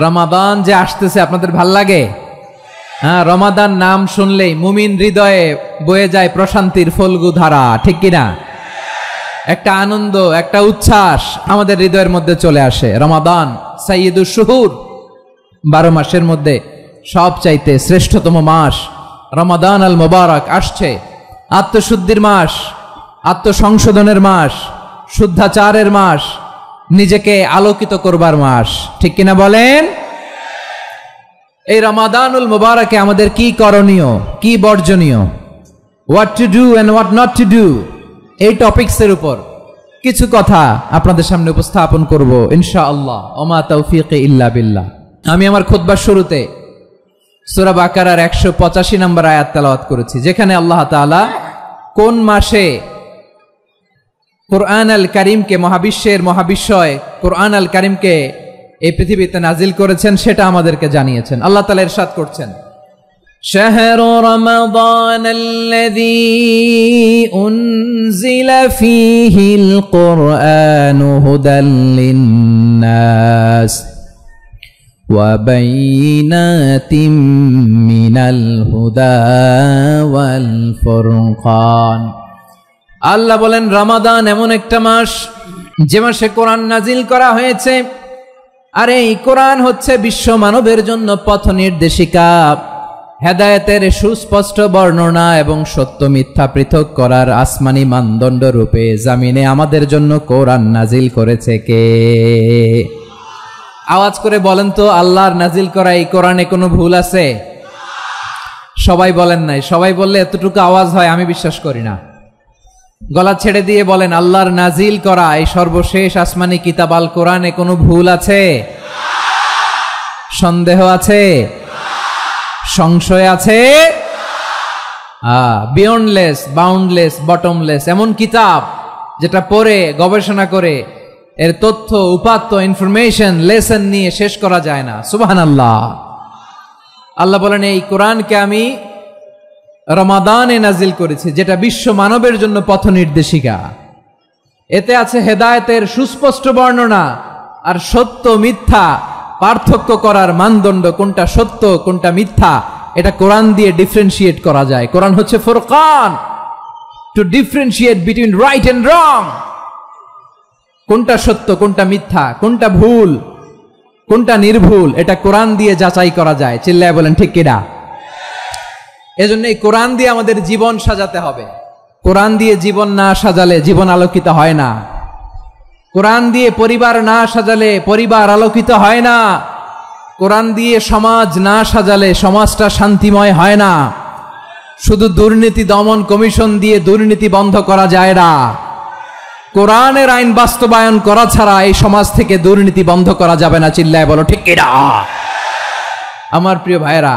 রমাদান যে আসতেছে আপনাদের ভাল লাগে? হ্যাঁ, রমাদান নাম শুনলেই মুমিন হৃদয়ে বয়ে যায় প্রশান্তির ফল্গু ধারা, ঠিক কিনা? একটা আনন্দ, একটা উচ্ছ্বাস আমাদের হৃদয়ের মধ্যে চলে আসে। রমাদান সাইয়্যিদুশ শুহুর, 12 মাসের মধ্যে সবচাইতে শ্রেষ্ঠতম মাস রমাদান আল মুবারক আসছে। আত্মশুদ্ধির মাস, আত্মসংশোধনের মাস, শুদ্ধাচারের মাস, নিজেকে আলোকিত করবার মাস, ঠিক কিনা বলেন? এই রমাদানুল মুবারকে আমাদের কি করণীয়, কি বর্জনীয়, what to do and what not to do, এই টপিকসের উপর কিছু কথা আপনাদের সামনে উপস্থাপন করব ইনশাআল্লাহ। ওমা তাওফীকি ইল্লা বিল্লাহ। আমি আমার খুতবার শুরুতে সূরা বাকারার 185 নম্বর আয়াত তেলাওয়াত করেছি, যেখানে আল্লাহ তাআলা কোন মাসে কুরআন আল কারীমকে, মহাবিশ্বের মহাবিশ্বয় কুরআন আল কারীমকে এই পৃথিবীতে নাজিল করেছেন সেটা আমাদেরকে জানিয়েছেন। আল্লাহ তাআলা ইরশাদ করছেন, শাহরু রমাদানাল্লাযী উনজিলা ফীহিল কুরআনু হুদাল লিন্নাস ওয়া বাইনাতিম মিনাল হুদা ওয়াল ফুরকান। আল্লাহ বলেন, রমাদান এমন একটা মাস যে মাসে কোরআন নাজিল করা হয়েছে, আর এই কোরআন হচ্ছে বিশ্ব মানবের জন্য পথ নির্দেশিকা, হেদায়েতের সুস্পষ্ট বর্ণনা এবং সত্য মিথ্যা পৃথক করার আসমানি মানদণ্ড রূপে জামিনে আমাদের জন্য কোরআন নাজিল করেছে কে? আওয়াজ করে বলেন তো, আল্লাহর নাজিল করা এই কোরআনে কোনো ভুল আছে? সবাই বলেন নাই। সবাই বললে এতটুকু আওয়াজ হয় আমি বিশ্বাস করি না। গলা ছেড়ে দিয়ে বলেন, আল্লাহর নাজিল করা এই সর্বশেষ আসমানি কিতাব আল কোরআনে কোনো ভুল আছে? সন্দেহ আছে? সংশয় আছে? বিয়ন্ডলেস, বাউন্ডলেস, বটমলেস, এমন কিতাব যেটা পড়ে গবেষণা করে এর তথ্য, উপাত্ত, ইনফরমেশন, লেসন নিয়ে শেষ করা যায় না। সুবহানাল্লাহ। আল্লাহ বলেন, এই কোরআনকে আমি রমাদানে নাজিল করেছি, যেটা বিশ্ব মানবের জন্য পথ নির্দেশিকা। এতে আছে হেদায়েতের সুস্পষ্ট বর্ণনা আর সত্য মিথ্যা পার্থক্য করার মানদণ্ড, কোনটা সত্য কোনটা মিথ্যা এটা কোরআন দিয়ে ডিফারেন্সিয়েট করা যায়। কোরআন হচ্ছে ফুরকান, to differentiate between right and wrong. কোনটা সত্য, কোনটা মিথ্যা, কোনটা ভুল, কোনটা নির্ভুল, এটা কোরআন দিয়ে যাচাই করা যায়। চিল্লায় বলেন ঠিক কিনা? এজন্য এই কোরআন দিয়ে আমাদের জীবন সাজাতে হবে। কোরআন দিয়ে জীবন না সাজালে জীবন আলোকিত হয় না। কোরআন দিয়ে পরিবার না সাজালে পরিবার আলোকিত হয় না। কোরআন দিয়ে সমাজ না সাজালে সমাজটা শান্তিময় হয় না। শুধু দুর্নীতি দমন কমিশন দিয়ে দুর্নীতি বন্ধ করা যায় না। কোরআনের আইন বাস্তবায়ন করা ছাড়া এই সমাজ থেকে দুর্নীতি বন্ধ করা যাবে না। চিল্লায় বলো ঠিক কিনা? আমার প্রিয় ভাইরা,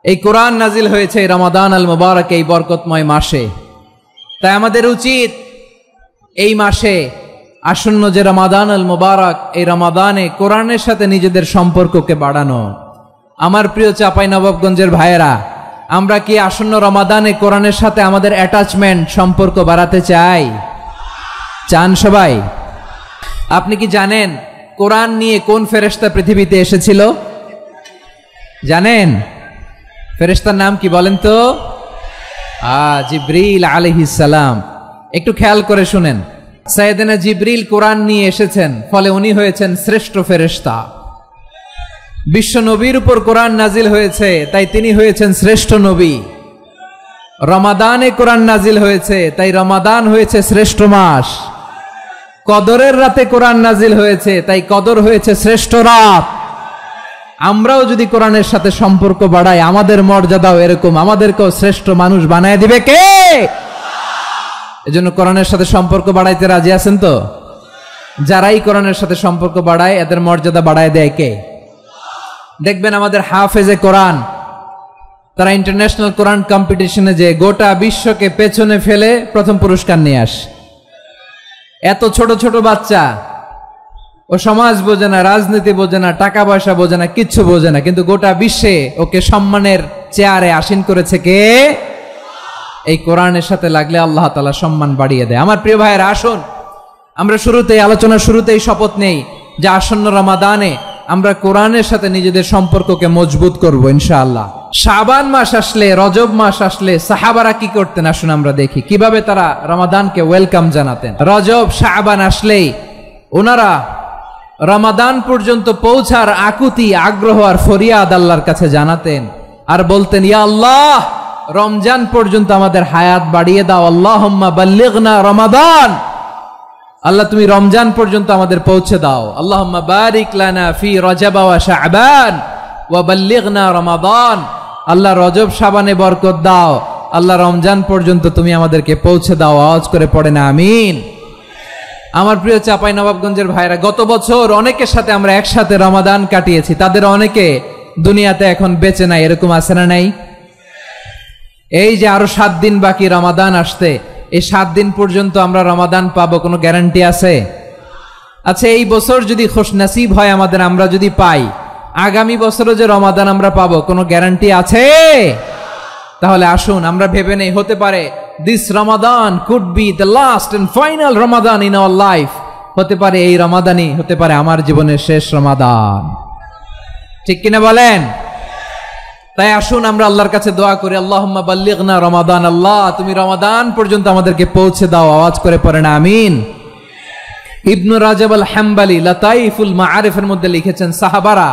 এই কোরআন নাজিল হয়েছে রমাদান আল মুবারক, এই বরকতময় মাসে। তাই আমাদের উচিত এই মাসে আসন্ন যে রমাদান আল মুবারক, এই রমাদানে কোরআনের সাথে নিজেদের সম্পর্ককে বাড়ানো। আমার প্রিয় চাঁপাইনবাবগঞ্জের ভাইয়েরা, আমরা কি আসন্ন রমাদানে কোরআনের সাথে আমাদের অ্যাটাচমেন্ট, সম্পর্ক বাড়াতে চাই? চান সবাই? আপনি কি জানেন কোরআন নিয়ে কোন ফেরেশতা পৃথিবীতে এসেছিল? জানেন? ফেরেশতার নাম কি বলেন তো? জিবরিল আলাইহিস সালাম। একটু খেয়াল করে শুনেন, সাইয়েদনা জিবরিল কোরআন নিয়ে এসেছেন, ফলে উনি হয়েছেন শ্রেষ্ঠ ফেরেশতা। বিশ্ব নবীর উপর কোরআন নাজিল হয়েছে, তাই তিনি হয়েছেন শ্রেষ্ঠ নবী। রমাদানে কোরআন নাজিল হয়েছে, তাই রমাদান হয়েছে শ্রেষ্ঠ মাস। কদরের রাতে কোরআন নাজিল হয়েছে, তাই কদর হয়েছে শ্রেষ্ঠ রাত। আমরাও যদি কোরআনের সাথে সম্পর্ক বাড়াই, আমাদের মর্যাদাও এরকম, আমাদেরকেও শ্রেষ্ঠ মানুষ বানায় দিবে কে? এজন্য কোরআনের সাথে সম্পর্ক বাড়াইতে রাজি আছেন তো? যারাই কোরআনের সাথে সম্পর্ক বাড়ায় এদের মর্যাদা বাড়ায় দেয় কে? দেখবেন আমাদের হাফেজে কোরআন, তারা ইন্টারন্যাশনাল কোরআন কম্পিটিশনে যে গোটা বিশ্বকে পেছনে ফেলে প্রথম পুরস্কার নিয়ে আসে। এত ছোট ছোট বাচ্চা, ও সমাজ বোঝে না, রাজনীতি বোঝে না, টাকা পয়সা বোঝে না, কিচ্ছু বোঝে না, কিন্তু গোটা বিশ্বে ওকে সম্মানের চেয়ারে আসীন করেছে কে? এই কোরআনের সাথে লাগলে আল্লাহ তাআলা সম্মান বাড়িয়ে দেয়। আমার প্রিয় ভাইয়েরা, আসুন আমরা শুরুতেই, আলোচনার শুরুতেই শপথ নেই যে আসন্ন রমাদানে আমরা কোরআনের সাথে নিজেদের সম্পর্ককে মজবুত করব ইনশাআল্লাহ। শাবান মাস আসলে, রজব মাস আসলে সাহাবারা কি করতেন আসুন আমরা দেখি কিভাবে তারা রমাদানকে ওয়েলকাম জানাতেন। রজব শাবান আসলেই ওনারা রমাদান পর্যন্ত পৌঁছার আকুতি, আগ্রহ আর ফরিয়াদ আল্লাহর কাছে জানাতেন আর বলতেন, ইয়া আল্লাহ, রমজান পর্যন্ত আমাদের হায়াত বাড়িয়ে দাও। আল্লাহুম্মা বাল্লিগনা রমাদান, আল্লাহ তুমি রমজান পর্যন্ত আমাদের পৌঁছে দাও। আল্লাহুম্মা বারিক লানা ফি রজব ওয়া শাবান ওয়া বাল্লিগনা রমাদান, আল্লাহ রজব শাবানে বরকত দাও, আল্লাহ রমজান পর্যন্ত তুমি আমাদেরকে পৌঁছে দাও। আওয়াজ করে পড়েন আমিন। আমার প্রিয় চাঁপাইনবাবগঞ্জের ভাইরা, গত বছর অনেকের সাথে আমরা একসাথে রমাদান কাটিয়েছি, তাদের অনেকে দুনিয়াতে এখন বেঁচে নাই, এরকম আছে না নাই? এই যে আরো 7 দিন বাকি রমাদান আসতে, এই 7 দিন পর্যন্ত আমরা রমাদান পাবো, কোনো গ্যারান্টি আছে? আচ্ছা, এই বছর যদি খুশনসিব হয় আমাদের, আমরা যদি পাই, আগামী বছরও যে রমাদান আমরা পাবো, কোনো গ্যারান্টি আছে? তাহলে আসুন আমরা ভেবে নেই, হতে পারে this Ramadan could be the last and final Ramadan in our life. হতে পারে এই রমাদানই হতে পারে আমার জীবনের শেষ রমাদান। ঠিক কিনা বলেন? তাই আসুন আমরা আল্লাহর কাছে দোয়া করি, আল্লাহুম্মা বাল্লিগনা রমাদান, আল্লাহ তুমি রমাদান পর্যন্ত আমাদেরকে পৌঁছে দাও। আওয়াজ করে পড়েন আমিন। ইবনু রাজব আল হাম্বলি লাতাইফুল মাআরিফের মধ্যে লিখেছেন, সাহাবারা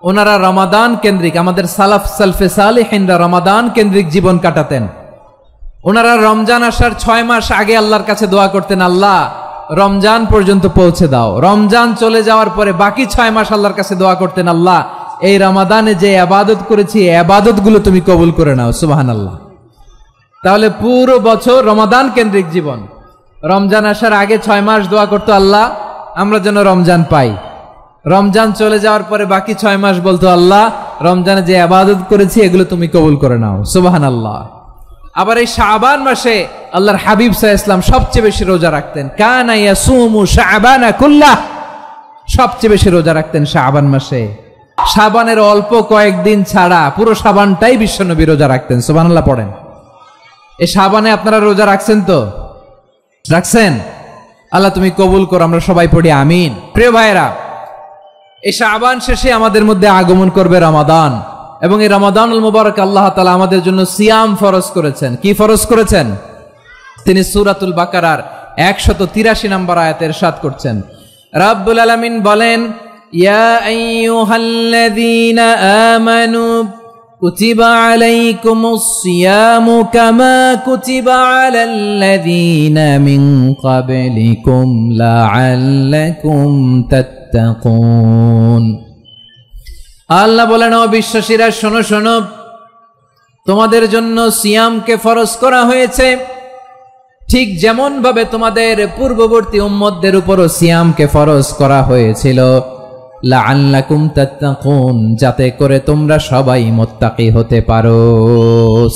ওনারা রমাদান কেন্দ্রিক, আমাদের সালাফ সালফে সালিহিনরা রমাদান কেন্দ্রিক জীবন কাটাতেন। ওনারা রমজান আসার 6 মাস আগে আল্লাহর কাছে দোয়া করতেন, আল্লাহ রমজান পর্যন্ত পৌঁছে দাও। রমজান চলে যাওয়ার পরে বাকি 6 মাস আল্লাহর কাছে দোয়া করতেন, আল্লাহ এই রমাদানে যে ইবাদত করেছি এই ইবাদতগুলো তুমি কবুল করে নাও। সুবহানাল্লাহ। তাহলে পুরো বছর রমাদান কেন্দ্রিক জীবন। রমজান আসার আগে 6 মাস দোয়া করতো, আল্লাহ আমরা যেন রমজান পাই। রমজান চলে যাওয়ার পরে বাকি 6 মাস বলতো, আল্লাহ রমজানে যে ইবাদত করেছি এগুলো তুমি কবুল করে নাও। সুবহানাল্লাহ। আবার এই শাবান মাসে আল্লাহর হাবিব সাল্লাল্লাহু আলাইহি ওয়াসাল্লাম সবচেয়ে বেশি রোজা রাখতেন। কানা ইয়াসুমু শাবানা কুল্লাহ, সবচেয়ে বেশি রোজা রাখতেন শাবান মাসে। শাবানের অল্প কয়েকদিন ছাড়া পুরো শাবানটাই বিশ্বনবী রোজা রাখতেন। সুবহানাল্লাহ পড়েন। এই শাবানে আপনারা রোজা রাখছেন তো? রাখছেন? আল্লাহ তুমি কবুল করো, আমরা সবাই পড়ি আমিন। প্রিয় ভাইরা, এই শাবান শেষে আমাদের মধ্যে আগমন করবে রমাদান, এবং এই রমাদানুল মুবারক আল্লাহ তাআলা আমাদের জন্য সিয়াম ফরজ করেছেন। কি ফরজ করেছেন? তিনি সূরাতুল বাকারার 183 নম্বর আয়াতে ইরশাদ করছেন, রাব্বুল আলামিন বলেন, ইয়া আইয়ুহাল্লাযীনা আমানু কুতিবা আলাইকুমুস সিয়ামু কামা কুতিবা আলাল্লাযীনা মিন ক্বাবলিকুম লাআল্লাকুম তাত্তাকুন। আল্লাহ বলেন, ও বিশ্বাসীরা শোনো শোনো, তোমাদের জন্য সিয়ামকে ফরজ করা হয়েছে, ঠিক যেমন ভাবে তোমাদের পূর্ববর্তী উম্মতদের উপরও সিয়ামকে ফরজ করা হয়েছিল, লাআল্লাকুম তাত্তাকুন, যাতে করে তোমরা সবাই মুত্তাকি হতে পারো।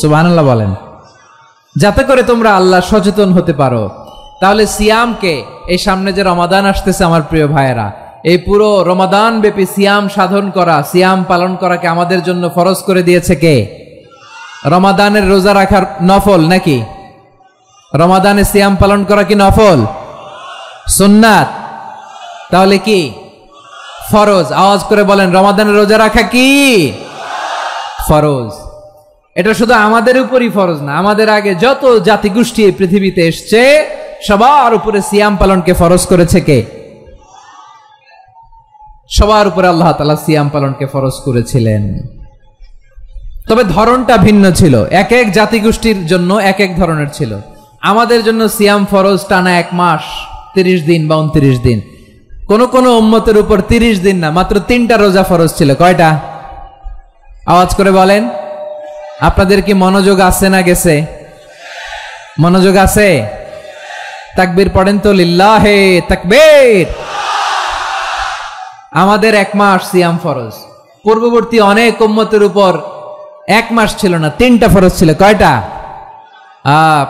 সুবহানাল্লাহ বলেন, যাতে করে তোমরা আল্লাহ সচেতন হতে পারো। তাহলে সিয়ামকে, এই সামনে যে রমাদান আসতেছে আমার প্রিয় ভাইয়েরা, এই পুরো রমাদান ব্যাপী সিয়াম সাধন করা, সিয়াম পালন করাকে আমাদের জন্য ফরজ করে দিয়েছে কে? রমাদানের রোজা রাখার নফল নাকি? রমাদানে সিয়াম পালন করা কি নফল? সুন্নাত? তাহলে কি ফরজ? আওয়াজ করে বলেন, রমাদানের রোজা রাখা কি ফরজ? এটা শুধু আমাদের উপরই ফরজ না, আমাদের আগে যত জাতিগোষ্ঠী এই পৃথিবীতে এসছে সবার উপরে সিয়াম পালনকে ফরজ করেছে কে? সবার উপরে আল্লাহ তাআলা সিয়াম পালনকে ফরজ করেছিলেন। তবে ধরনটা ভিন্ন ছিল, এক এক জাতিগোষ্ঠীর জন্য এক এক ধরনের ছিল। আমাদের জন্য সিয়াম ফরজ টানা 1 মাস 30 দিন বা 29 দিন। কোন কোন উম্মতের উপর 30 দিন না, মাত্র 3টা রোজা ফরজ ছিল। কয়টা? আওয়াজ করে বলেন। আপনাদের কি মনোযোগ আছে না গেছে? মনোযোগ আছে? তাকবীর পড়েন তো, লিল্লাহে তাকবীর। আমাদের 1 মাস সিয়াম ফরজ। পূর্ববর্তী অনেক উম্মতের উপর 1 মাস ছিল না, 3টা ফরজ ছিল। কয়টা?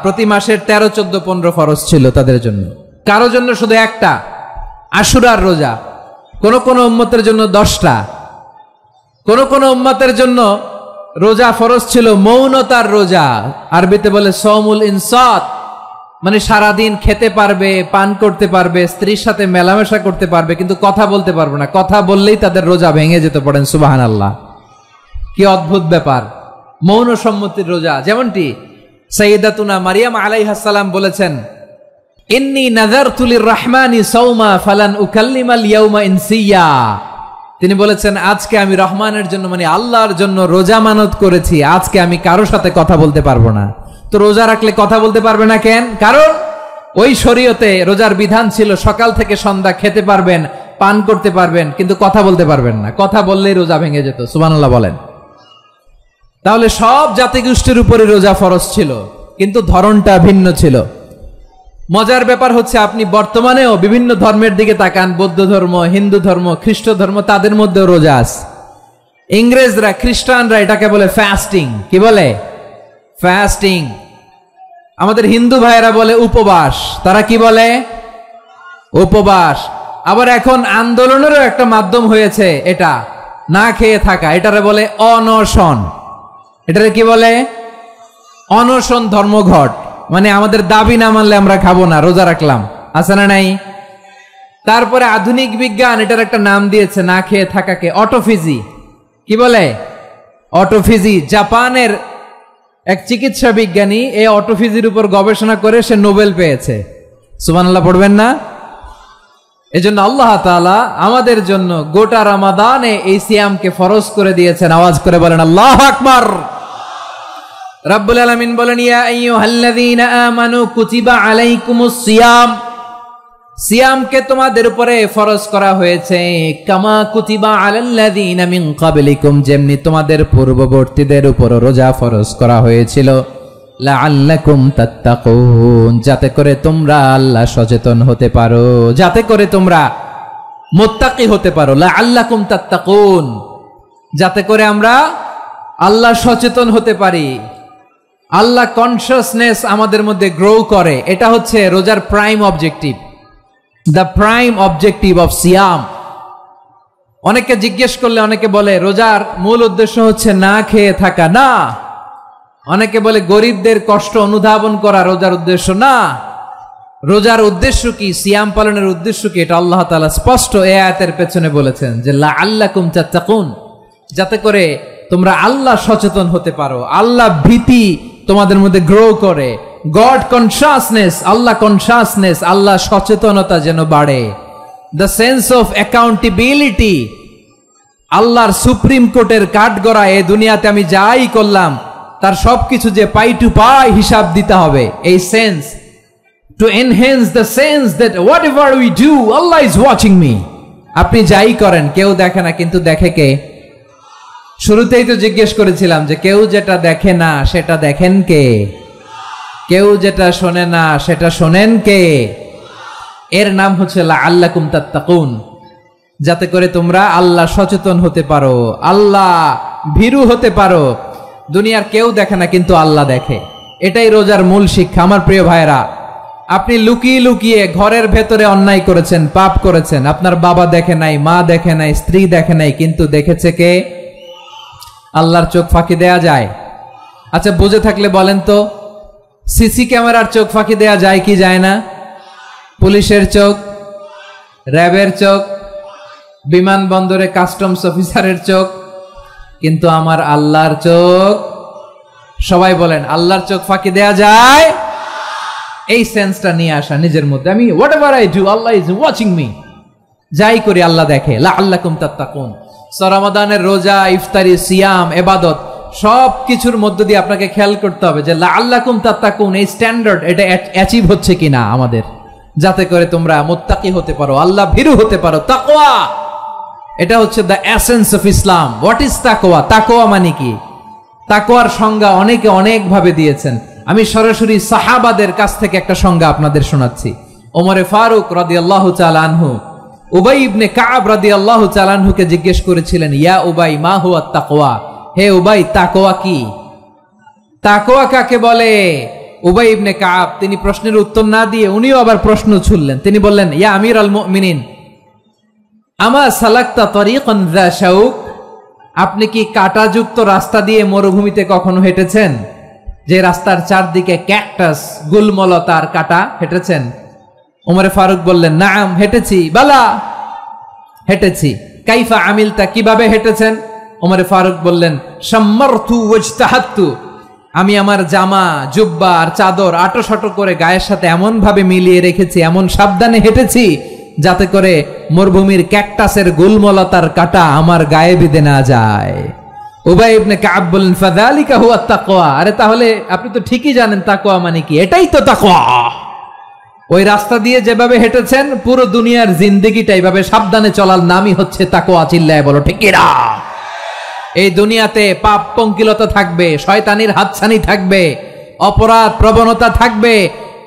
প্রতি মাসের 13, 14, 15 ফরজ ছিল তাদের জন্য। কারো জন্য শুধু একটা, আশুরার রোজা। কোন কোন উম্মতের জন্য 10টা। কোন কোন উম্মতের জন্য রোজা ফরজ ছিল মৌনতার রোজা, আরবিতে বলে সওমুল ইনসাত, মানে সারাদিন খেতে পারবে, পান করতে পারবে, স্ত্রীর সাথে মেলামেশা করতে পারবে, কিন্তু কথা বলতে পারবে না। কথা বললেই তাদের রোজা ভেঙে যেতে। পড়েন সুবহানাল্লাহ। কি অদ্ভুত ব্যাপার! মৌন সম্মতির রোজা। যেমনটি সাইয়্যিদাতুনা মারিয়াম আলাইহাস সালাম বলেছেন, ইন্নী নাযারতু লির-রাহমানি সাওমা ফালান উকাল্লিমাল ইয়াওমা ইনসিয়্যা। তিনি বলেছেন, আজকে আমি রহমানের জন্য মানে আল্লাহর জন্য রোজা মানত করেছি, আজকে আমি কারোর সাথে কথা বলতে পারবো না। তো রোজা রাখলে কথা বলতে পারবে না কেন? কারণ ওই শরীয়তে রোজার বিধান ছিল সকাল থেকে সন্ধ্যা খেতে পারবেন, পান করতে পারবেন, কিন্তু কথা বলতে পারবেন না। কথা বললেই রোজা ভেঙে যেত। সুবহানাল্লাহ বলেন। তাহলে সব জাতিগোষ্ঠীর উপরে রোজা ফরজ ছিল, কিন্তু ধরনটা ভিন্ন ছিল। মজার ব্যাপার হচ্ছে, আপনি বর্তমানেও বিভিন্ন ধর্মের দিকে তাকান, বৌদ্ধ ধর্ম, হিন্দু ধর্ম, খ্রিস্ট ধর্ম, তাদের মধ্যেও রোজা আছে। ইংরেজরা, খ্রিস্টানরা এটাকে বলে ফাস্টিং। কি বলে? ফাস্টিং। আমাদের হিন্দু ভাইয়েরা বলে উপবাস। তারা কি বলে? উপবাস। আবার এখন আন্দোলনেরও একটা মাধ্যম হয়েছে এটা, না খেয়ে থাকা। এটারে বলে অনশন। এটারে কি বলে? অনশন ধর্মঘট। মানে আমাদের দাবি না মানলে আমরা খাবো না, রোজা রাখলাম। আছে না নাই? তারপরে আধুনিক বিজ্ঞান এটার একটা নাম দিয়েছে না খেয়ে থাকাকে, অটোফিজি। কি বলে? অটোফিজি। জাপানের এক চিকিৎসা বিজ্ঞানী এই অটোফিজির উপর গবেষণা করে সে নোবেল পেয়েছে। সুবহানাল্লাহ পড়বেন না? এজন্য আল্লাহ তাআলা আমাদের জন্য গোটা রমাদানে এই সিয়ামকে ফরজ করে দিয়েছেন। আওয়াজ করে বলেন আল্লাহু আকবার। রাব্বুল আলামিন বলেন, ইয়া আইয়ুহাল্লাযীনা আমানু কুতিবা আলাইকুমুস সিয়াম। সিয়ামকে তোমাদের উপরে ফরজ করা হয়েছে, কামা কুতিবা আলাল্লাযীনা মিন ক্বাবলিকুম, যেমনি তোমাদের পূর্ববর্তীদের উপর রোজা ফরজ করা হয়েছিল, লাআল্লাকুম তাত্তাকুন, যাতে করে তোমরা আল্লাহ সচেতন হতে পারো, যাতে করে তোমরা মুত্তাকি হতে পারো। লাআল্লাকুম তাত্তাকুন, যাতে করে আমরা আল্লাহ সচেতন হতে পারি, আল্লাহ কনসিয়াসনেস আমাদের মধ্যে গ্রো করে। এটা হচ্ছে রোজার prime objective, the prime objective of সিয়াম। অনেকে জিজ্ঞেস করলে অনেকে বলে রোজার মূল উদ্দেশ্য হচ্ছে না খেয়ে থাকা। না। অনেকে বলে গরিবদের কষ্ট অনুধাবন করা রোজার উদ্দেশ্য। না। রোজার উদ্দেশ্য কি? সিয়াম পালনের উদ্দেশ্য কি? এটা আল্লাহ তাআলা স্পষ্ট এই আয়াতের পেছনে বলেছেন যে লাআল্লাকুম তাত্তাকুন, যাতে করে তোমরা আল্লাহ সচেতন হতে পারো, আল্লাহ ভীতি তোমাদের মধ্যে গ্রো করে, গড কনসিয়াসনেস, আল্লাহ কনসিয়াসনেস, আল্লাহ সচেতনতা যেন বাড়ে, দ্য সেন্স অফ অ্যাকাউন্টেবিলিটি। আল্লাহর সুপ্রিম কোর্টের কাঠগড়া এই দুনিয়াতে আমি যাই করলাম তার সবকিছু যে পাই টু পাই হিসাব দিতে হবে, এই sense, to enhance the sense that what ever we do Allah is watching me. আপনি যাই করেন কেউ দেখে না, কিন্তু দেখে কে? শুরুতেই তো জিজ্ঞেস করেছিলাম যে কেউ যেটা দেখে না সেটা দেখেন কে? কেউ যেটা শোনে না সেটা শোনেন কে? এর নাম হচ্ছে লাআল্লাকুম তাত্তাকুন, যাতে করে তোমরা আল্লাহ সচেতন হতে পারো, আল্লাহ ভীরু হতে পারো। দুনিয়ার কেউ দেখে না, কিন্তু আল্লাহ দেখে। এটাই রোজার মূল শিক্ষা। আমার প্রিয় ভাইরা, আপনি লুকিয়ে লুকিয়ে ঘরের ভেতরে অন্যায় করেছেন, পাপ করেছেন, আপনার বাবা দেখে নাই, মা দেখে নাই, স্ত্রী দেখে নাই, কিন্তু দেখেছে কে? আল্লাহর চোখ ফাঁকি দেয়া যায়? আচ্ছা, বুঝে থাকলে বলেন তো, সিসি ক্যামেরার চোখ ফাঁকি দেয়া যায় কি যায় না? পুলিশের চোখ, র্যাবের চোখ, বিমানবন্দরে কাস্টমস অফিসারের চোখ, কিন্তু আমার আল্লাহর চোখ? সবাই বলেন, আল্লাহর চোখ ফাঁকি দেয়া যায়? এই সেন্সটা নিয়ে আসা নিজের মধ্যে, আমি what ever I do Allah is watching me, যাই করি আল্লাহ দেখে। লাআল্লাকুম তাত্তাকুন। রমাদানের রোজা, ইফতারি, সিয়াম, ইবাদত সব কিছুর মধ্য দিয়ে আপনাকে খেয়াল করতে হবে যে লাআল্লাকুম তাত্তাকুন এই স্ট্যান্ডার্ড এটা অ্যাচিভ হচ্ছে কিনা আমাদের, যাতে করে তোমরা মুত্তাকি হতে পারো, আল্লাহ ভীরু হতে পারো। তাকওয়া, এটা হচ্ছে the essence of Islam. What is তাকওয়া? তাকওয়া মানে কি? তাকওয়ার সংজ্ঞা অনেকে অনেক ভাবে দিয়েছেন। আমি সরাসরি সাহাবাদের কাছ থেকে একটা সংজ্ঞা আপনাদের শোনাচ্ছি। ওমরে ফারুক রাদিয়াল্লাহু তাআলা আনহু উবাই ইবনে কাব রাদিয়াল্লাহু তাআলা আনহুকে জিজ্ঞেস করেছিলেন, ইয়া উবাই মা হুয়া তাকওয়া? হে উবাই, তাকওয়া কি? তাকওয়া কাকে বলে? উবাই ইবনে কাব তিনি প্রশ্নের উত্তর না দিয়ে উনিও আবার প্রশ্ন ছুড়লেন। তিনি বললেন, ইয়া আমিরাল মুমিনিন, আমা সালাকতা তরিকান যা শাউক? আপনি কি কাঁটাযুক্ত রাস্তা দিয়ে মরুভূমিতে কখনো হেঁটেছেন? যে রাস্তার চারদিকে ক্যাকটাস, গুলমলতার কাটা, হেঁটেছেন? ওমরে ফারুক বললেন, নাম, হেঁটেছি। বালা, হেঁটেছি। কাইফা আমিলতা, কিভাবে হেঁটেছেন? ওমরে ফারুক বললেন, শাম্মারতু ওয়াজতাহাত্তু, আমি আমার জামা, জুব্বা আর চাদর আটোসাটো করে গায়ের সাথে এমন ভাবে মিলিয়ে রেখেছি, এমন সাবধানে হেঁটেছি যাতে করে মরুভূমির ক্যাকটাসের গুলমলতার কাটা আমার গায়ে বিঁধে না যায়। উবাই ইবনে কাব বললেন, ফাযালিকা হুয়া তাকওয়া, আরে তাহলে আপনি তো ঠিকই জানেন তাকওয়া মানে কি, এটাই তো তাকওয়া। ওই রাস্তা দিয়ে যেভাবে হেঁটেছেন, পুরো দুনিয়ার জিন্দেগিটা এইভাবে সাবধানে চলার নামই হচ্ছে তাকওয়া। চিল্লায় বলো ঠিক কিনা? এই দুনিয়াতে পাপ পঙ্কিলতা থাকবে, শয়তানির হাতছানি থাকবে, অপরাধ প্রবণতা থাকবে,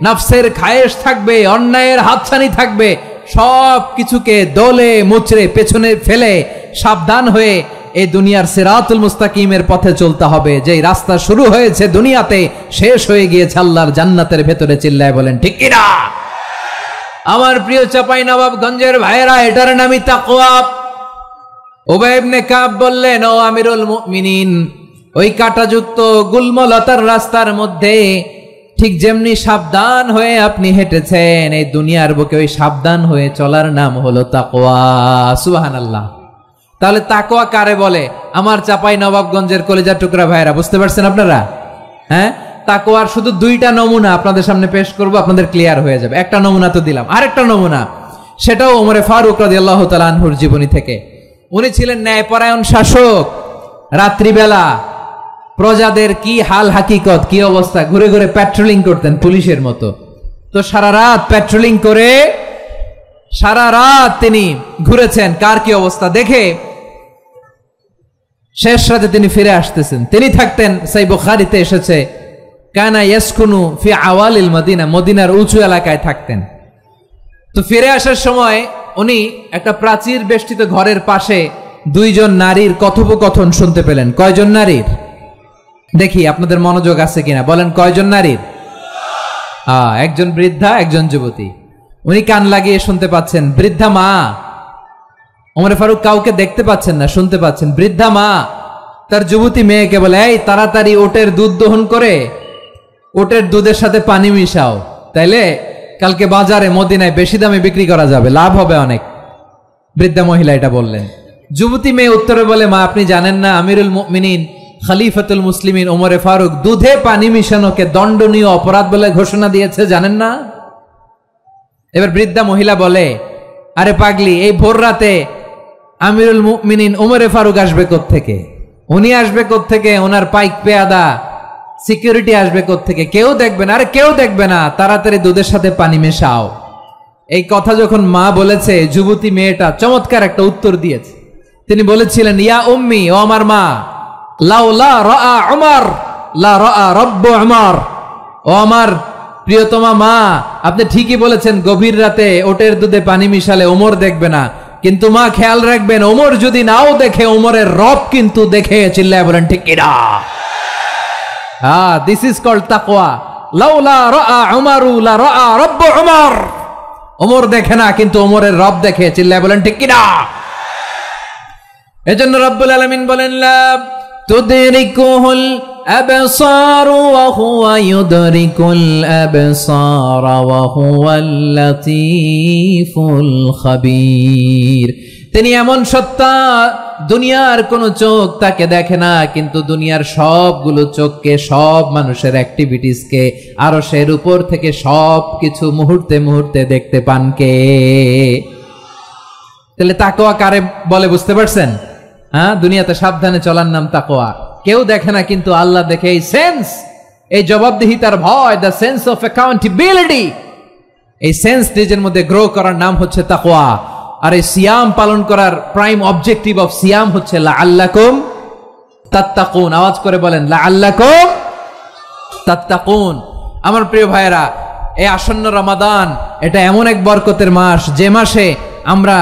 নফসের খায়েশ থাকবে, অন্যায়ের হাতছানি থাকবে, সব কিছুকে দলে মুচড়ে পেছনে ফেলে সাবধান হয়ে এই দুনিয়ার সিরাতুল মুস্তাকিমের পথে চলতে হবে। যেই রাস্তা শুরু হয়েছে দুনিয়াতে, শেষ হয়ে গিয়েছে আল্লাহর জান্নাতের ভেতরে। চিল্লায় বলেন ঠিক কিনা? আমার প্রিয় চাঁপাইনবাবগঞ্জের ভাইয়েরা, এটার নামই তাকওয়া। উবাই ইবনে কাব বললেন, ও আমিরুল মুমিনিন, ওই কাঁটাযুক্ত গুলমলতার রাস্তার মধ্যে ঠিক যেমনি সাবধান হয়ে আপনি হেঁটেছেন, এই দুনিয়ার বুকে ওই সাবধান হয়ে চলার নাম হলো তাকওয়া। সুবহানাল্লাহ। তাহলে তাকওয়া কারে বলে? আমার চাঁপাইনবাবগঞ্জের কলিজা টুকরা ভাইয়েরা, বুঝতে পারছেন আপনারা? হ্যাঁ, তাকওয়ার শুধু দুইটা নমুনা আপনাদের সামনে পেশ করব, আপনাদের ক্লিয়ার হয়ে যাবে। একটা নমুনা তো দিলাম, আরেকটা নমুনা, সেটাও ওমরে ফারুক রাদিয়াল্লাহু তাআলা আনহুর জীবনী থেকে। উনি ছিলেন ন্যায়পরায়ণ শাসক। রাত্রিবেলা প্রজাদের কি হাল হাকিকত, কি অবস্থা, ঘুরে ঘুরে প্যাট্রোলিং করতেন পুলিশের মতো। তো সারা রাত প্যাট্রোলিং করে সারা রাত তিনি ঘুরেছেন কার কি অবস্থা দেখে। শেষ রাতে তিনি ফিরে আসতেছেন। তিনি থাকতেন, সেই বুখারীতে এসেছে, কানা ইয়াসকুনু ফি আওয়ালিল মদিনা, মদিনার উঁচু এলাকায় থাকতেন। তো ফিরে আসার সময় উনি একটা প্রাচীর বেষ্টিত ঘরের পাশে দুইজন নারীর কথোপকথন শুনতে পেলেন। কয়জন নারীর? দেখি আপনাদের মনোযোগ আছে কিনা, বলেন কয়জন নারীর? একজন বৃদ্ধা, একজন যুবতী। উনি কান লাগিয়ে শুনতে পাচ্ছেন। বৃদ্ধা মা, ওমর ফারুক কাউকে দেখতে পাচ্ছেন না, শুনতে পাচ্ছেন। বৃদ্ধা মা তার যুবতী মেয়েকে বলে, এই তাড়াতাড়ি ওটের দুধ দহন করে ওটের দুধের সাথে পানি মিশাও, তাইলে কালকে বাজারে মদিনায় বেশি দামে বিক্রি করা যাবে, লাভ হবে অনেক। বৃদ্ধা মহিলা এটা বললেন। যুবতী মেয়ে উত্তরে বলে, মা আপনি জানেন না আমিরুল মুমিনিন খলিফাতুল মুসলিমিন ওমরে ফারুক দুধে পানি মিশানোকে দণ্ডনীয় অপরাধ বলে ঘোষণা দিয়েছে, জানেন না? এবার বৃদ্ধা মহিলা বলে, আরে পাগলি, এই ভোর রাতে আমিরুল মুমিনিন ওমরে ফারুক আসবে কোত্থেকে? উনি আসবে কোত্থেকে? ওনার পাইক পেয়াদা সিকিউরিটি আসবে কোত্থেকে? কেউ দেখবে না। আরে কেউ দেখবে না, তাড়াতাড়ি দুধের সাথে পানি মেশাও। এই কথা যখন মা বলেছে, যুবতী মেয়েটা চমৎকার একটা উত্তর দিয়েছে। তিনি বলেছিলেন, ইয়া উম্মি, ও আমার মা, লাউলা রাআ উমর লা রাআ রব্বু উমর, ও আমার প্রিয়তমা মা, আপনি ঠিকই বলেছেন, গভীর রাতে ওটের দুধে পানি মিশালে ওমর দেখবে না, কিন্তু মা খেয়াল রাখবেন, ওমর যদি নাও দেখে, ওমরের রব কিন্তু দেখে। চিল্লায় বলেন ঠিক কিনা? দিস ইজ কল্ড তাকওয়া। লাউলা রাআ উমরু লা রাআ রব্বু উমর, ওমর দেখে না কিন্তু ওমরের রব দেখে। চিল্লায় বলেন ঠিক কিনা? এজন্য রব্বুল আলামিন বলেন, লা তুদরিকুহুল আবসার ওয়া হুয়া ইউদরিকুল আবসার ওয়া হুয়াল লাতীফুল খাবীর। তিনি এমন সত্তা, দুনিয়ার কোন চোখ তাকে দেখে না, কিন্তু দুনিয়ার সবগুলো চোখকে, সব মানুষের অ্যাক্টিভিটিসকে আরশের উপর থেকে সব কিছু মুহূর্তে মুহূর্তে দেখতে পান কে? তাহলে তাকওয়া কারে বলে বুঝতে পারছেন? দুনিয়াতে সাবধানে চলার নাম তাকওয়া। কেউ দেখে না কিন্তু আল্লাহ দেখে। এই সেন্স, এই জবাবদিহিতার ভয়, দ্য সেন্স অফ অ্যাকাউন্টেবিলিটি, এই সেন্স নিজের মধ্যে গ্রো করার নাম হচ্ছে তাকওয়া। আর এই সিয়াম পালন করার প্রাইম অবজেক্টিভ অফ সিয়াম হচ্ছে লাআল্লাকুম তাত্তাকুন। আওয়াজ করে বলেন, লাআল্লাকুম তাত্তাকুন। আমার প্রিয় ভাইয়েরা, এই আসন্ন রমাদান, এটা এমন এক বরকতের মাস, যে মাসে আমরা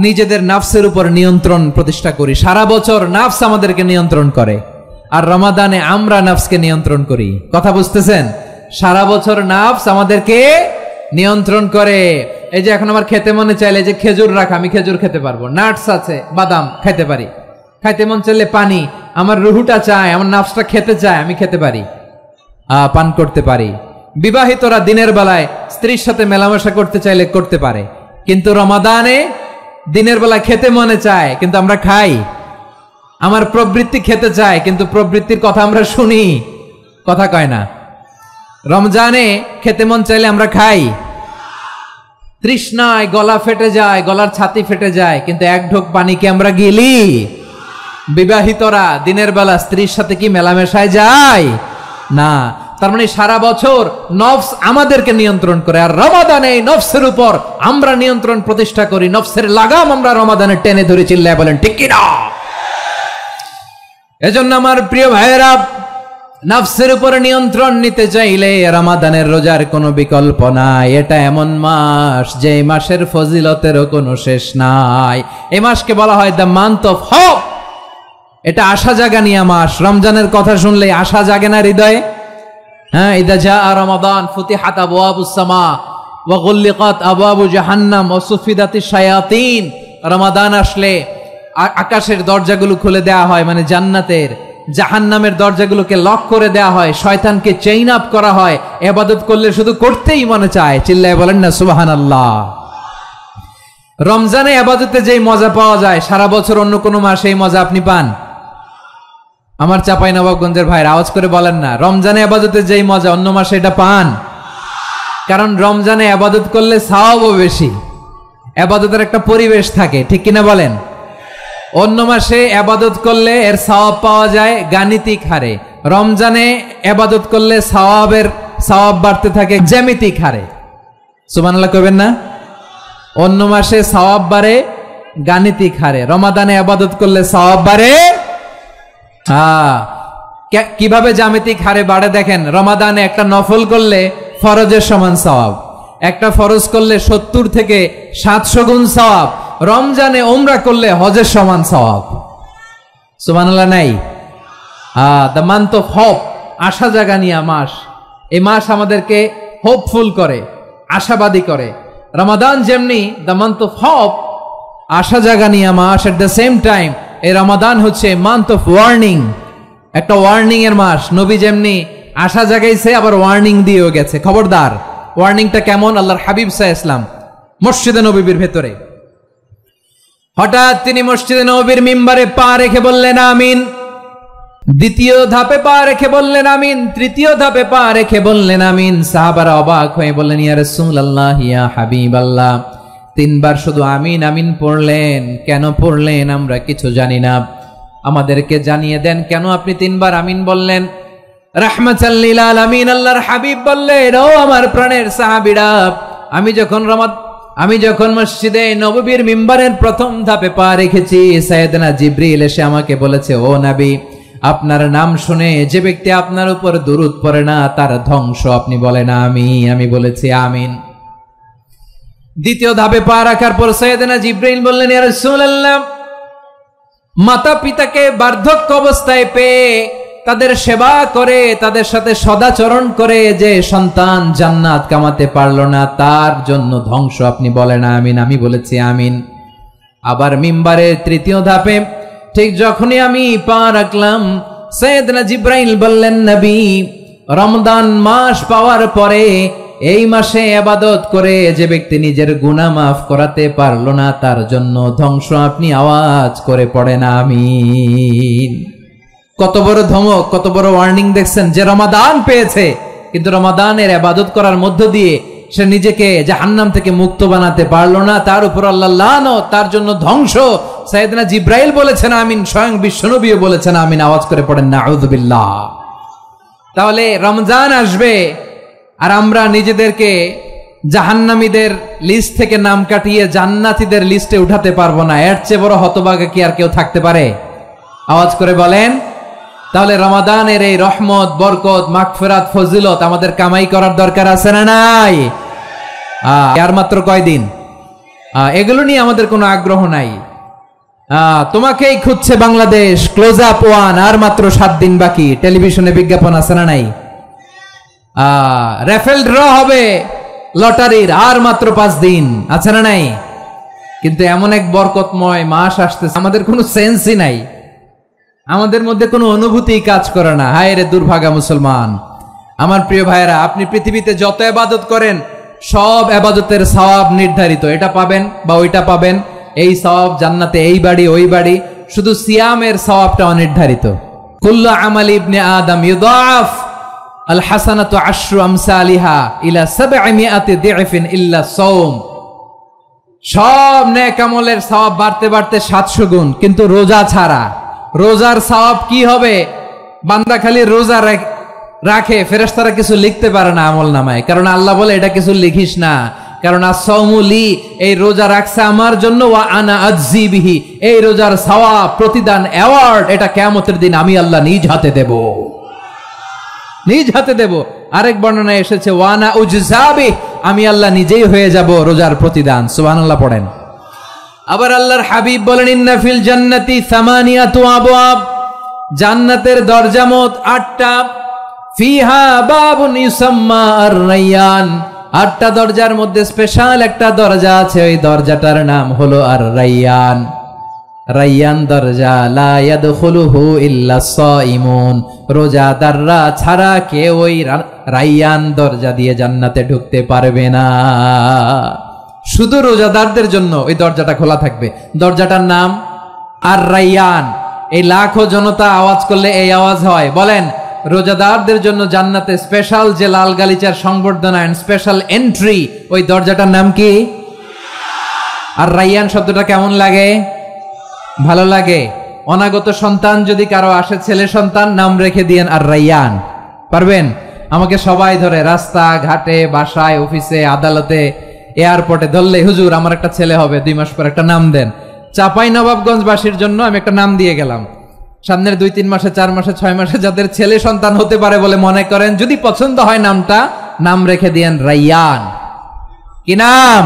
নিজেদের নাফসের উপর নিয়ন্ত্রণ প্রতিষ্ঠা করি। সারা বছর নাফস আমাদেরকে নিয়ন্ত্রণ করে, আর রমাদানে আমরা নাফসকে নিয়ন্ত্রণ করি। কথা বুঝতেছেন? সারা বছর নাফস আমাদেরকে নিয়ন্ত্রণ করে। এই যে এখন আমার খেতে মনে চাইলে যে খেজুর রাখ, আমি খেজুর খেতে পারবো, নাটস আছে, বাদাম খেতে পারি। খাইতে মন চাইলে পানি, আমার রুহুটা চায়, আমার নাফসটা খেতে চায়, আমি খেতে পারি। পান করতে পারি। বিবাহিতরা দিনের বেলায় স্ত্রীর সাথে মেলামেশা করতে চাইলে করতে পারে, কিন্তু রমাদানে দিনের বেলা খেতে মনে চায় কিন্তু আমরা খাই। আমার প্রবৃত্তি খেতে চায় কিন্তু প্রবৃত্তির কথা আমরা শুনি, কথা কয় না। রমজানে খেতে মন চাইলে আমরা খাই, তৃষ্ণায় গলা ফেটে যায়, গলার ছাতি ফেটে যায়, কিন্তু এক ঢোক পানি কি আমরা গিলি? বিবাহিতরা দিনের বেলা স্ত্রীর সাথে কি মেলামেশায় যায় না। তার মানে সারা বছর নফস আমাদেরকে নিয়ন্ত্রণ করে, আর রমাদানে নফসের উপর আমরা নিয়ন্ত্রণ প্রতিষ্ঠা করি। নফসের লাগাম আমরা রমাদানে টেনে ধরে, চিল্লায় বলেন ঠিক কিনা? এজন্য আমার প্রিয় ভাইয়েরা, নফসের উপরে নিয়ন্ত্রণ নিতে চাইলে রমাদানের রোজার কোনো বিকল্প নাই। এটা এমন মাস যে মাসের ফজিলতেরও কোনো শেষ নাই। এই মাসকে বলা হয় দ্য মান্থ অফ হোপ। এটা আশা জাগানিয়া মাস। রমজানের কথা শুনলে আশা জাগে না হৃদয়ে? হ্যাঁ, ইদা জাআ রমাদান ফুতিহাত আবওয়াবুস সামা ওয়া গুল্লিকাত আবওয়াবু জাহান্নাম ওয়া সুফিদাতিশ শায়াতিন। রমাদান আসলে আকাশের দরজাগুলো খুলে দেয়া হয়, মানে জান্নাতের। জাহান্নামের দরজাগুলোকে লক করে দেয়া হয়, শয়তানকে চেইন আপ করা হয়। ইবাদত করলে শুধু করতেই মনে চায়, চিল্লায় বলেন না সুবহানাল্লাহ। রমজানে ইবাদতে যেই মজা পাওয়া যায় সারা বছর অন্য কোনো মাসে এই মজা আপনি পান? আমার চাঁপাইনবাবগঞ্জের ভাইরা আওয়াজ করে বলেন না, রমজানে ইবাদতে যেই মজা অন্য মাসে এটা পান? কারণ রমজানে ইবাদত করলে সওয়াবও বেশি, ইবাদতের একটা পরিবেশ থাকে, ঠিক কিনা বলেন? অন্য মাসে ইবাদত করলে এর সওয়াব পাওয়া যায় গাণিতিক হারে, রমজানে ইবাদত করলে সওয়াব বাড়তে থাকে জ্যামিতিক হারে। সুবহানাল্লাহ কইবেন না? অন্য মাসে সওয়াব বাড়ে গাণিতিক হারে, রমাদানে ইবাদত করলে সওয়াব বাড়ে কিভাবে জ্যামিতিক হারে বাড়ে দেখেন। রমাদানে একটা নফল করলে ফরজের সমান সওয়াব, একটা ফরজ করলে 70 থেকে 700 গুণ সওয়াব, রমজানে উমরা করলে হজের সমান সওয়াব। সুবহানাল্লাহ নাই? দ্য মান্থ অফ হোপ, আশা জাগানিয়া মাস। এই মাস আমাদেরকে হোপফুল করে, আশাবাদী করে। রমাদান যেমনি দ্য মান্থ অফ হোপ, আশা জাগানিয়া মাস, এট দ্য সেম টাইম এই রমাদান হচ্ছে মান্থ অফ ওয়ার্নিং, একটা ওয়ার্নিং এর মাস। নবী যেমনি আশা জাগাইছে আবার ওয়ার্নিং দিয়েও গেছে, খবরদার। ওয়ার্নিংটা কেমন? আল্লাহর হাবিব সাল্লাল্লাহু আলাইহি ওয়াসাল্লাম মসজিদে নববীর ভেতরে হঠাৎ তিনি মসজিদে নববীর মিম্বারে পা রেখে বললেন আমিন। দ্বিতীয় ধাপে পা রেখে বললেন আমিন, তৃতীয় ধাপে পা রেখে বললেন আমিন। সাহাবারা অবাক হয়ে বললেন ইয়া রাসূলুল্লাহ, ইয়া হাবিবাল্লাহ, 3 বার শুধু আমিন আমিন পড়লেন, কেন পড়লেন আমরা কিছু জানি না, আমাদেরকে জানিয়ে দেন কেন আপনি 3 বার আমিন বললেন। রাহমাতাল লিল আলামিন আল্লাহর হাবিব বললেন, ও আমার প্রাণের সাহাবীরা, আমি যখন মসজিদে নববীর মিম্বারের প্রথম ধাপে পা রেখেছি, সাইয়েদনা জিবরিল এসে আমাকে বলেছে, ও নবী, আপনার নাম শুনে যে ব্যক্তি আপনার উপর দুরূদ পড়ে না তার ধ্বংস। আপনি বলেন আমি বলেছি আমিন। দ্বিতীয় ধাপে পা রাখার পর সাইয়েদনা জিবরিল বললেন, ইয়া রাসূলুল্লাহ, মাতা পিতাকে বার্ধক্য অবস্থায় পেয়ে তাদের সেবা করে, তাদের সাথে সদাচরণ করে যে সন্তান জান্নাত কামাতে পারলো না তার জন্য ধ্বংস। আপনি বলেন আমিন। আমি বলেছি আমিন। আবার মিম্বারের তৃতীয় ধাপে ঠিক যখনই আমি পা রাখলাম, সাইয়েদনা জিবরাইল বললেন, নবী, রমজান মাস পাওয়ার পরে এই মাসে ইবাদত করে যে ব্যক্তি নিজের গুনাহ মাফ করাতে পারলো না তার জন্য ধ্বংস। আপনি আওয়াজ করে পড়েন আমিন। কত বড় ধমক, কত বড় ওয়ার্নিং দেখছেন। যে রমাদান পেয়েছে কিন্তু রমাদানের ইবাদত করার মধ্য দিয়ে সে নিজেকে জাহান্নাম থেকে মুক্ত বানাতে পারলো না, তার উপর আল্লাহ লানত, তার জন্য ধ্বংস। সাইয়েদনা জিবরাইল বলেছেন আমিন, স্বয়ং বিশ্বনবীও বলেছেন আমিন। আওয়াজ করে পড়েন নাউযুবিল্লাহ। তাহলে রমজান আসবে আর আমরা নিজেদেরকে জাহান্নামীদের লিস্ট থেকে নাম কাটিয়ে জান্নাতীদের লিস্টে উঠাতে পারবো না। এর চেয়ে বড় হতভাগা কি আর কেউ থাকতে পারে? আওয়াজ করে বলেন। তাহলে রমাদানের এই রহমত, বরকত, মাগফিরাত, ফজিলত আমাদের কামাই করার দরকার আছে না নাই? আর মাত্র কয়দিন, এগুলো নিয়ে আমাদের কোনো আগ্রহ নাই। তোমাকেই খুঁজছে বাংলাদেশ, ক্লোজ আপ 1, আর মাত্র 7 দিন বাকি। টেলিভিশনে বিজ্ঞাপন আছে না নাই? রেফেল ড্র হবে লটারির, আর মাত্র 5 দিন, আছে না নাই? কিন্তু এমন এক বরকতময় মাস আসতেছে, আমাদের কোনো সেন্সই নাই, আমাদের মধ্যে কোনো অনুভূতি কাজ করে না। হায় রে দুর্ভাগা মুসলমান, আমার প্রিয় ভাইরা, আপনি পৃথিবীতে যত ইবাদত করেন সব ইবাদতের সওয়াব নির্ধারিত, এটা পাবেন বা ওইটা পাবেন, এই সওয়াব জান্নাতে, এই বাড়ি ওই বাড়ি। শুধু সিয়ামের সওয়াবটা অনির্ধারিত। কুল্লু আমালি ইবনে আদম ইউদাফ আল হাসানাতু আশরু আমসালিহা ইলা 700 দি'ফিন ইল্লা সাওম। সব নেক আমলের সওয়াব বাড়তে বাড়তে 700 গুণ, কিন্তু রোজা ছাড়া। রোজার সওয়াব কি হবে? বান্দা খালি রোজা রাখে, ফেরেশতারা কিছু লিখতে পারে না আমল নামায়, কারণ আল্লাহ বলে এটা কিছু লিখিস না, কারণ as-সাওমু লি, এই রোজা রাখছে আমার জন্য, ওয়া আনা আজজি বিহি, এই রোজার সওয়াব, প্রতিদান, অ্যাওয়ার্ড, এটা কিয়ামতের দিন আমি আল্লাহ নিজ হাতে দেব, নিজ হাতে দেব। আরেক বর্ণনায় এসেছে ওয়া আনা উজজা বিহি, আমি আল্লাহ নিজেই হয়ে যাব রোজার প্রতিদান। সুবহানাল্লাহ পড়েন। আবার আল্লাহর হাবিব বলেন ইন্না ফিল জান্নাতি সামানিয়াতু আবওয়াব, জান্নাতের দরজা মোট 8টা। ফিহা বাবুন ইউসাম্মা আর-রায়্যান, 8টা দরজার মধ্যে স্পেশাল একটা দরজা আছে, ওই দরজাটার নাম হলো আর-রায়্যান। রায়্যান দরজা, লা ইয়াদখুলুহু ইল্লা সাইমুন, রোজাদাররা ছাড়া কেউ ওই রায়্যান দরজা দিয়ে জান্নাতে ঢুকতে পারবে না। শুধু রোজাদারদের জন্য ওই দরজাটা খোলা থাকবে। দরজাটার নাম আর-রায়্যান। এই লাখো জনতা আওয়াজ করলে এই আওয়াজ হয়, বলেন রোজাদারদের জন্য জান্নাতে স্পেশাল যে লাল গালিচার সংবর্ধনা এন্ড স্পেশাল এন্ট্রি, ওই দরজাটার নাম কি? আর-রায়্যান শব্দটা কেমন লাগে? ভালো লাগে। অনাগত সন্তান যদি কারো আসে, ছেলে সন্তান, নাম রেখে দিয়েন আর-রায়্যান। পারবেন? আমাকে সবাই ধরে রাস্তা ঘাটে, বাসায়, অফিসে, আদালতে, এয়ারপোর্টে ধরলে, হুজুর আমার একটা ছেলে হবে 2 মাস পর, একটা নাম দেন। চাঁপাইনবাবগঞ্জবাসীর জন্য আমি একটা নাম দিয়ে গেলাম। সামনের 2-3 মাসে, 4 মাসে, 6 মাসে যাদের ছেলে সন্তান হতে পারে বলে মনে করেন, যদি পছন্দ হয় নামটা, নাম রেখে দিয়েন রায়্যান। কি নাম?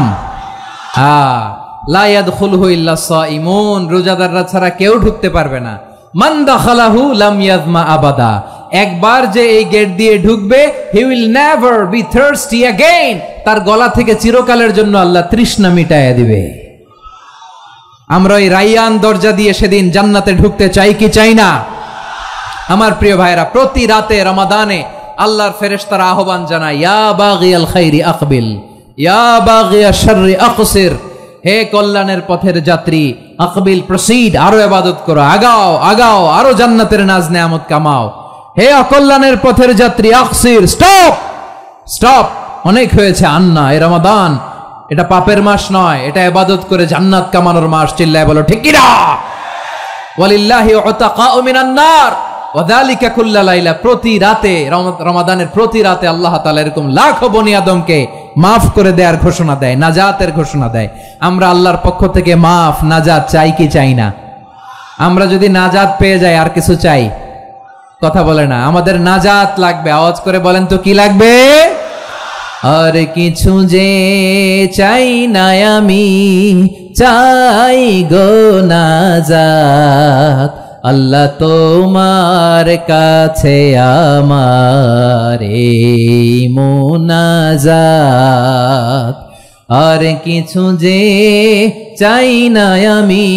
লা ইয়াদখুলুহু ইল্লা সাইমুন, রোজাদাররা ছাড়া কেউ ঢুকতে পারবে না। মান দাখালাহু লাম ইয়াজমা আবাদা, একবার যে এই গেট দিয়ে ঢুকবে, he will never be thirsty again, তার গলা থেকে চিরকালের জন্য আল্লাহ তৃষ্ণা মিটাইয়া দিবে। আমরা এই রায়্যান দরজা দিয়ে সেদিন জান্নাতে ঢুকতে চাই কি চাই না? আমার প্রিয় ভাইরা, প্রতি রাতে রমাদানে আল্লাহর ফেরেশতারা আহ্বান জানায়, ইয়া বাগিয়াল খাইরি আকবিল, ইয়া বাগিয়াশ শাররি আকসির, হে কল্যাণের পথের যাত্রী, আকবিল, প্রসিড, আরো ইবাদত করো, আগাও আগাও, আরো জান্নাতের নাজ নেয়ামত কামাও। হে অকল্যাণের পথের যাত্রী, আকসির, স্টপ স্টপ, অনেক হয়েছে, আন্না, এই রমাদান এটা পাপের মাস নয়, এটা ইবাদত করে জান্নাত কামানোর মাস। চিল্লায় বলো ঠিক কি না? ওয়ালিল্লাহি উতাকাউ মিনান নার ওয়া যালিকা কুল্লা লাইলা, প্রতি রাতে, রমাদানের প্রতি রাতে আল্লাহ তাআলা এরকম লাখো বনি আদমকে মাফ করে দেওয়ার ঘোষণা দেয়, নাজাতের ঘোষণা দেয়। আমরা আল্লাহর পক্ষ থেকে মাফ, নাজাত চাই কি চাই না? আমরা যদি নাজাত পেয়ে যাই আর কিছু চাই? কথা বলে না। আমাদের নাজাত লাগবে, আওয়াজ করে বলেন তো কি লাগবে? আর কিছু যে চাই না আমি, চাই গো নাজাত, আল্লাহ তোমার কাছে আমার এই মুনাজাত। আর কিছু যে চাই না আমি,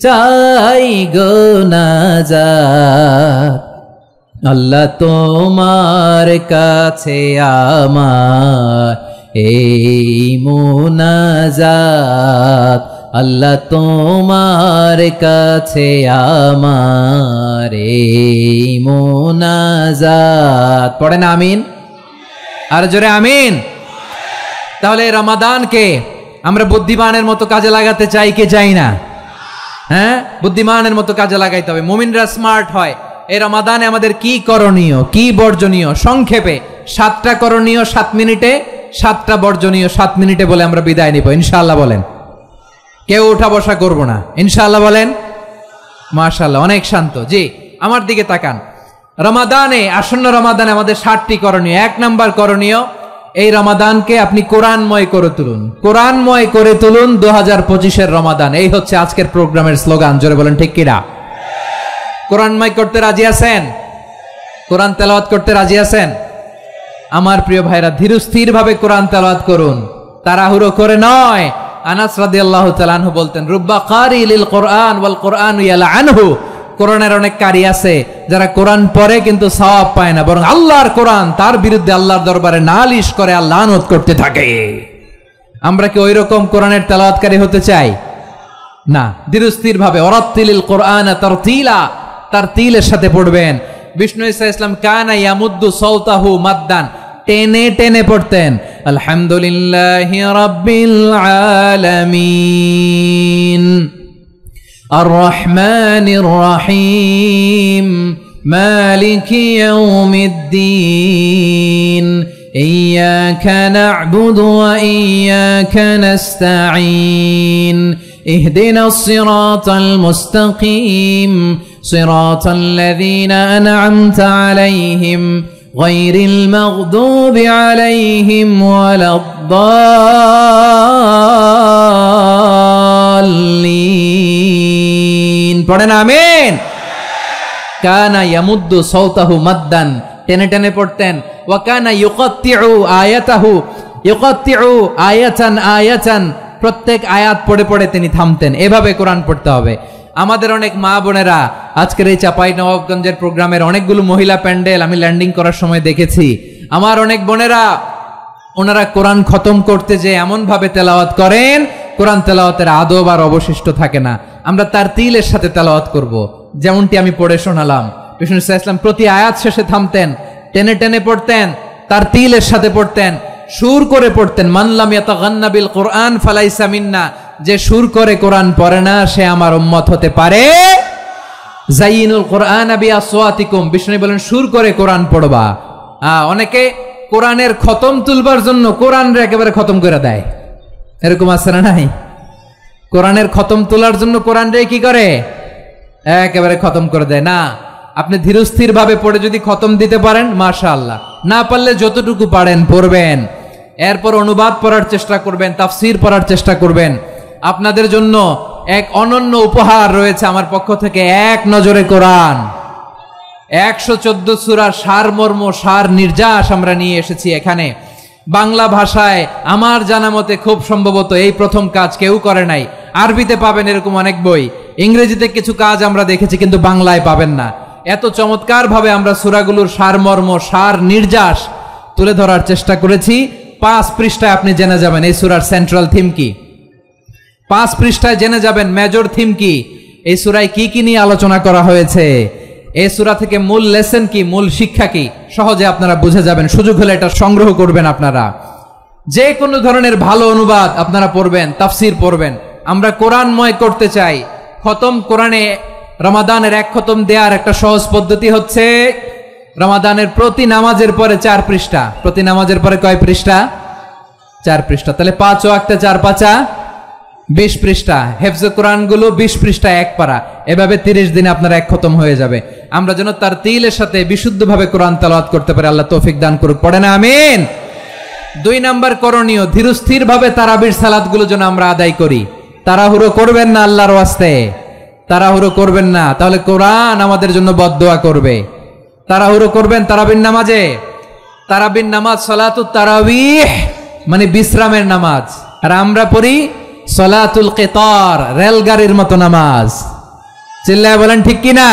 চাই গো নাজাত, আল্লাহ তোমার কাছে আমার এই মুনাজাত, আল্লাহ তোমার কাছে আমার এই মুনাজাত। পড়েন আমিন, আর জোরে আমিন। তাহলে রমাদানকে আমরা বুদ্ধিমানের মতো কাজে লাগাতে চাই কি চাই না? হ্যাঁ, বুদ্ধিমানের মতো কাজে লাগাইতে হবে। মুমিনরা স্মার্ট হয়। এই রমাদানে আমাদের কি করণীয়, কি বর্জনীয়? সংক্ষেপে 7টা করণীয় 7 মিনিটে, 7টা বর্জনীয় 7 মিনিটে বলে আমরা বিদায় নিব ইনশাআল্লাহ। বলেন, কেউ উঠা বসা করবো না ইনশাআল্লাহ। বলেন মাশাআল্লাহ, অনেক শান্ত। জি, আমার দিকে তাকান। রমাদানে, আসন্ন রমাদানে আমাদের 7টি করণীয়। 1 নাম্বার করণীয়, এই রমাদানকে আপনি কোরআনময় করে তুলুন। কোরআনময় করে তুলুন 2025-এর রমাদান। এই হচ্ছে আজকের প্রোগ্রামের স্লোগান। জোরে বলেন ঠিক কিনা? কোরআনময় করতে রাজি আছেন? কোরআন তেলাওয়াত করতে রাজি আছেন? আমার প্রিয় ভাইরা, ধীরস্থির ভাবে কোরআন তেলাওয়াত করুন, তাড়াহুড়ো করে নয়। আনাস রাদিয়াল্লাহু তাআলা আনহু বলতেন, রুব্বা কারি লিল কোরআন ওয়াল কোরআনু ইয়ালআনহু, কোরআনের অনেক কারি আছে যারা কোরআন পড়ে কিন্তু সওয়াব পায় না, বরং আল্লাহর কোরআন তার বিরুদ্ধে আল্লাহর দরবারে নালিশ করে আর লানত করতে থাকে। আমরা কি ওই রকম কোরআনের তেলাওয়াতকারী হতে চাই? না। ধীরস্থির ভাবে ওয়ারাত্তিলিল কোরআন তারতিলা, তারতিলের সাথে পড়বেন। বিষ্ণু ঈসা ইসলাম কানা ইয়ামুদ্দু সাওতাহু মাদ্দান, টেনে টেনে পড়তেন। আলহামদুলিল্লাহি রাব্বিল আলামিন আর রহমানির রহিম মালিকি ইয়াউমিদ্দিন ইয়্যাকা না'বুদু ওয়া ইয়্যাকা নাস্তাঈন ইহদিনাস সিরাতাল মুস্তাকিম সিরাতাল লাযীনা আন'আমতা আলাইহিম গায়রিল মাগদুবি আলাইহিম ওয়ালাদ-দাল্লিন। পড়েন আমিন। কানা ইয়ামুদ্দু সাওতাহু মাদ্দান, টেনে টেনে পড়তেন। ওয়া কানা ইউকাত্তিউ আয়াতাহু, ইউকাত্তিউ আয়াতান আয়াতান, প্রত্যেক আয়াত পড়ে পড়ে তিনি থামতেন। এভাবে কোরআন পড়তে হবে। আমাদের অনেক মা বোনেরা আজকের এই চাঁপাইনবাবগঞ্জের প্রোগ্রামের অনেকগুলো মহিলা প্যান্ডেল আমি ল্যান্ডিং করার সময় দেখেছি। আমার অনেক বোনেরা ওনারা কোরআন খতম করতে যে এমন ভাবে তেলাওয়াত করেন, কোরআন তেলাওয়াতের আদব আর অবশিষ্ট থাকে না। আমরা তারতিলের সাথে তেলাওয়াত করব, যেমনটি আমি পড়ে শোনালাম। বিষ্ণু ইসলাম প্রতি আয়াত শেষে থামতেন, টেনে টেনে পড়তেন, তারতিলের সাথে পড়তেন, সুর করে পড়তেন। মান লাম ইয়াতাগান্না বিল কোরআন ফালাইসা মিন্না, যে সুর করে কোরআন পড়ে না সে আমার উম্মত হতে পারে। যায়িনুল কোরআন বিআসওয়াতিকুম, বিষ্ণু বলেন সুর করে কোরআন পড়বা। অনেকে কোরআনের খতম তুলবার জন্য কোরআনরে একেবারে খতম করে দেয়, এরকম আছে না নাই? কোরআনের খতম তোলার জন্য কোরআনরে কি করে? একেবারে খতম করে দেয়। না, আপনি ধীরস্থির ভাবে পড়ে যদি খতম দিতে পারেন মাশাআল্লাহ, না পারলে যতটুকু পারেন পড়বেন। এরপর অনুবাদ পড়ার চেষ্টা করবেন, তাফসীর পড়ার চেষ্টা করবেন। আপনাদের জন্য এক অনন্য উপহার রয়েছে আমার পক্ষ থেকে, এক নজরে কোরআন। 114 সূরার সারমর্ম, সার নির্যাস আমরা নিয়ে এসেছি এখানে। বাংলা ভাষায় আমার জানা মতে খুব সম্ভবত এই প্রথম কাজ কেউ করে নাই। আরবিতে পাবেন এরকম অনেক বই, ইংরেজিতে কিছু কাজ আমরা দেখেছি, কিন্তু বাংলায় পাবেন না। এত চমৎকার ভাবে আমরা সূরাগুলোর সারমর্ম, সার নির্যাস তুলে ধরার চেষ্টা করেছি। 5 পৃষ্ঠায় আপনি জেনে যাবেন এই সূরার সেন্ট্রাল থিম কি। 5 পৃষ্ঠায় জেনে যাবেন মেজর থিম কি, এই সূরায় কি কি নিয়ে আলোচনা করা হয়েছে, এই সূরা থেকে মূল লেসন কি, মূল শিক্ষা কি, সহজে আপনারা বুঝে যাবেন। সুযোগ হলে এটা সংগ্রহ করবেন। আপনারা যে কোনো ধরনের ভালো অনুবাদ আপনারা পড়বেন, তাফসীর পড়বেন। আমরা কোরআনময় করতে চাই। খতম কোরআনে রমাদানের 1 খতম দেওয়ার একটা সহজ পদ্ধতি হচ্ছে রমাদানের প্রতি নামাজের পরে 4 পৃষ্ঠা। প্রতি নামাজের পরে কয় পৃষ্ঠা? 4 পৃষ্ঠা। তাহলে 5 ওয়াক্তে 4 পাঁচা 20 পৃষ্ঠা। হেফজে কোরআন গুলো 20 পৃষ্ঠা 1 পারা। এভাবে 30 দিনে আপনার 1 খতম হয়ে যাবে। আমরা যেন তারতিলের সাথে বিশুদ্ধভাবে কোরআন তেলাওয়াত করতে পারি, আল্লাহ তৌফিক দান করুক। পড়েন আমিন। 2 নাম্বার করণীয়, ধীরস্থির ভাবে তারাবির সালাতগুলো যেন আমরা আদায় করি। তাড়াহুড়ো করবেন না, আল্লাহর ওয়াস্তে তাড়াহুড়ো করবেন না, তাহলে কোরআন আমাদের জন্য বদদোয়া করবে। তাড়াহুড়ো করবেন তারাবির নামাজে। তারাবির নামাজ সালাতুত তারাবিহ মানে বিশ্রামের নামাজ, আর আমরা পড়ি সালাতুল কিতার, রেলগাড়ির মতো নামাজ। চিল্লায় বলেন ঠিক কি না?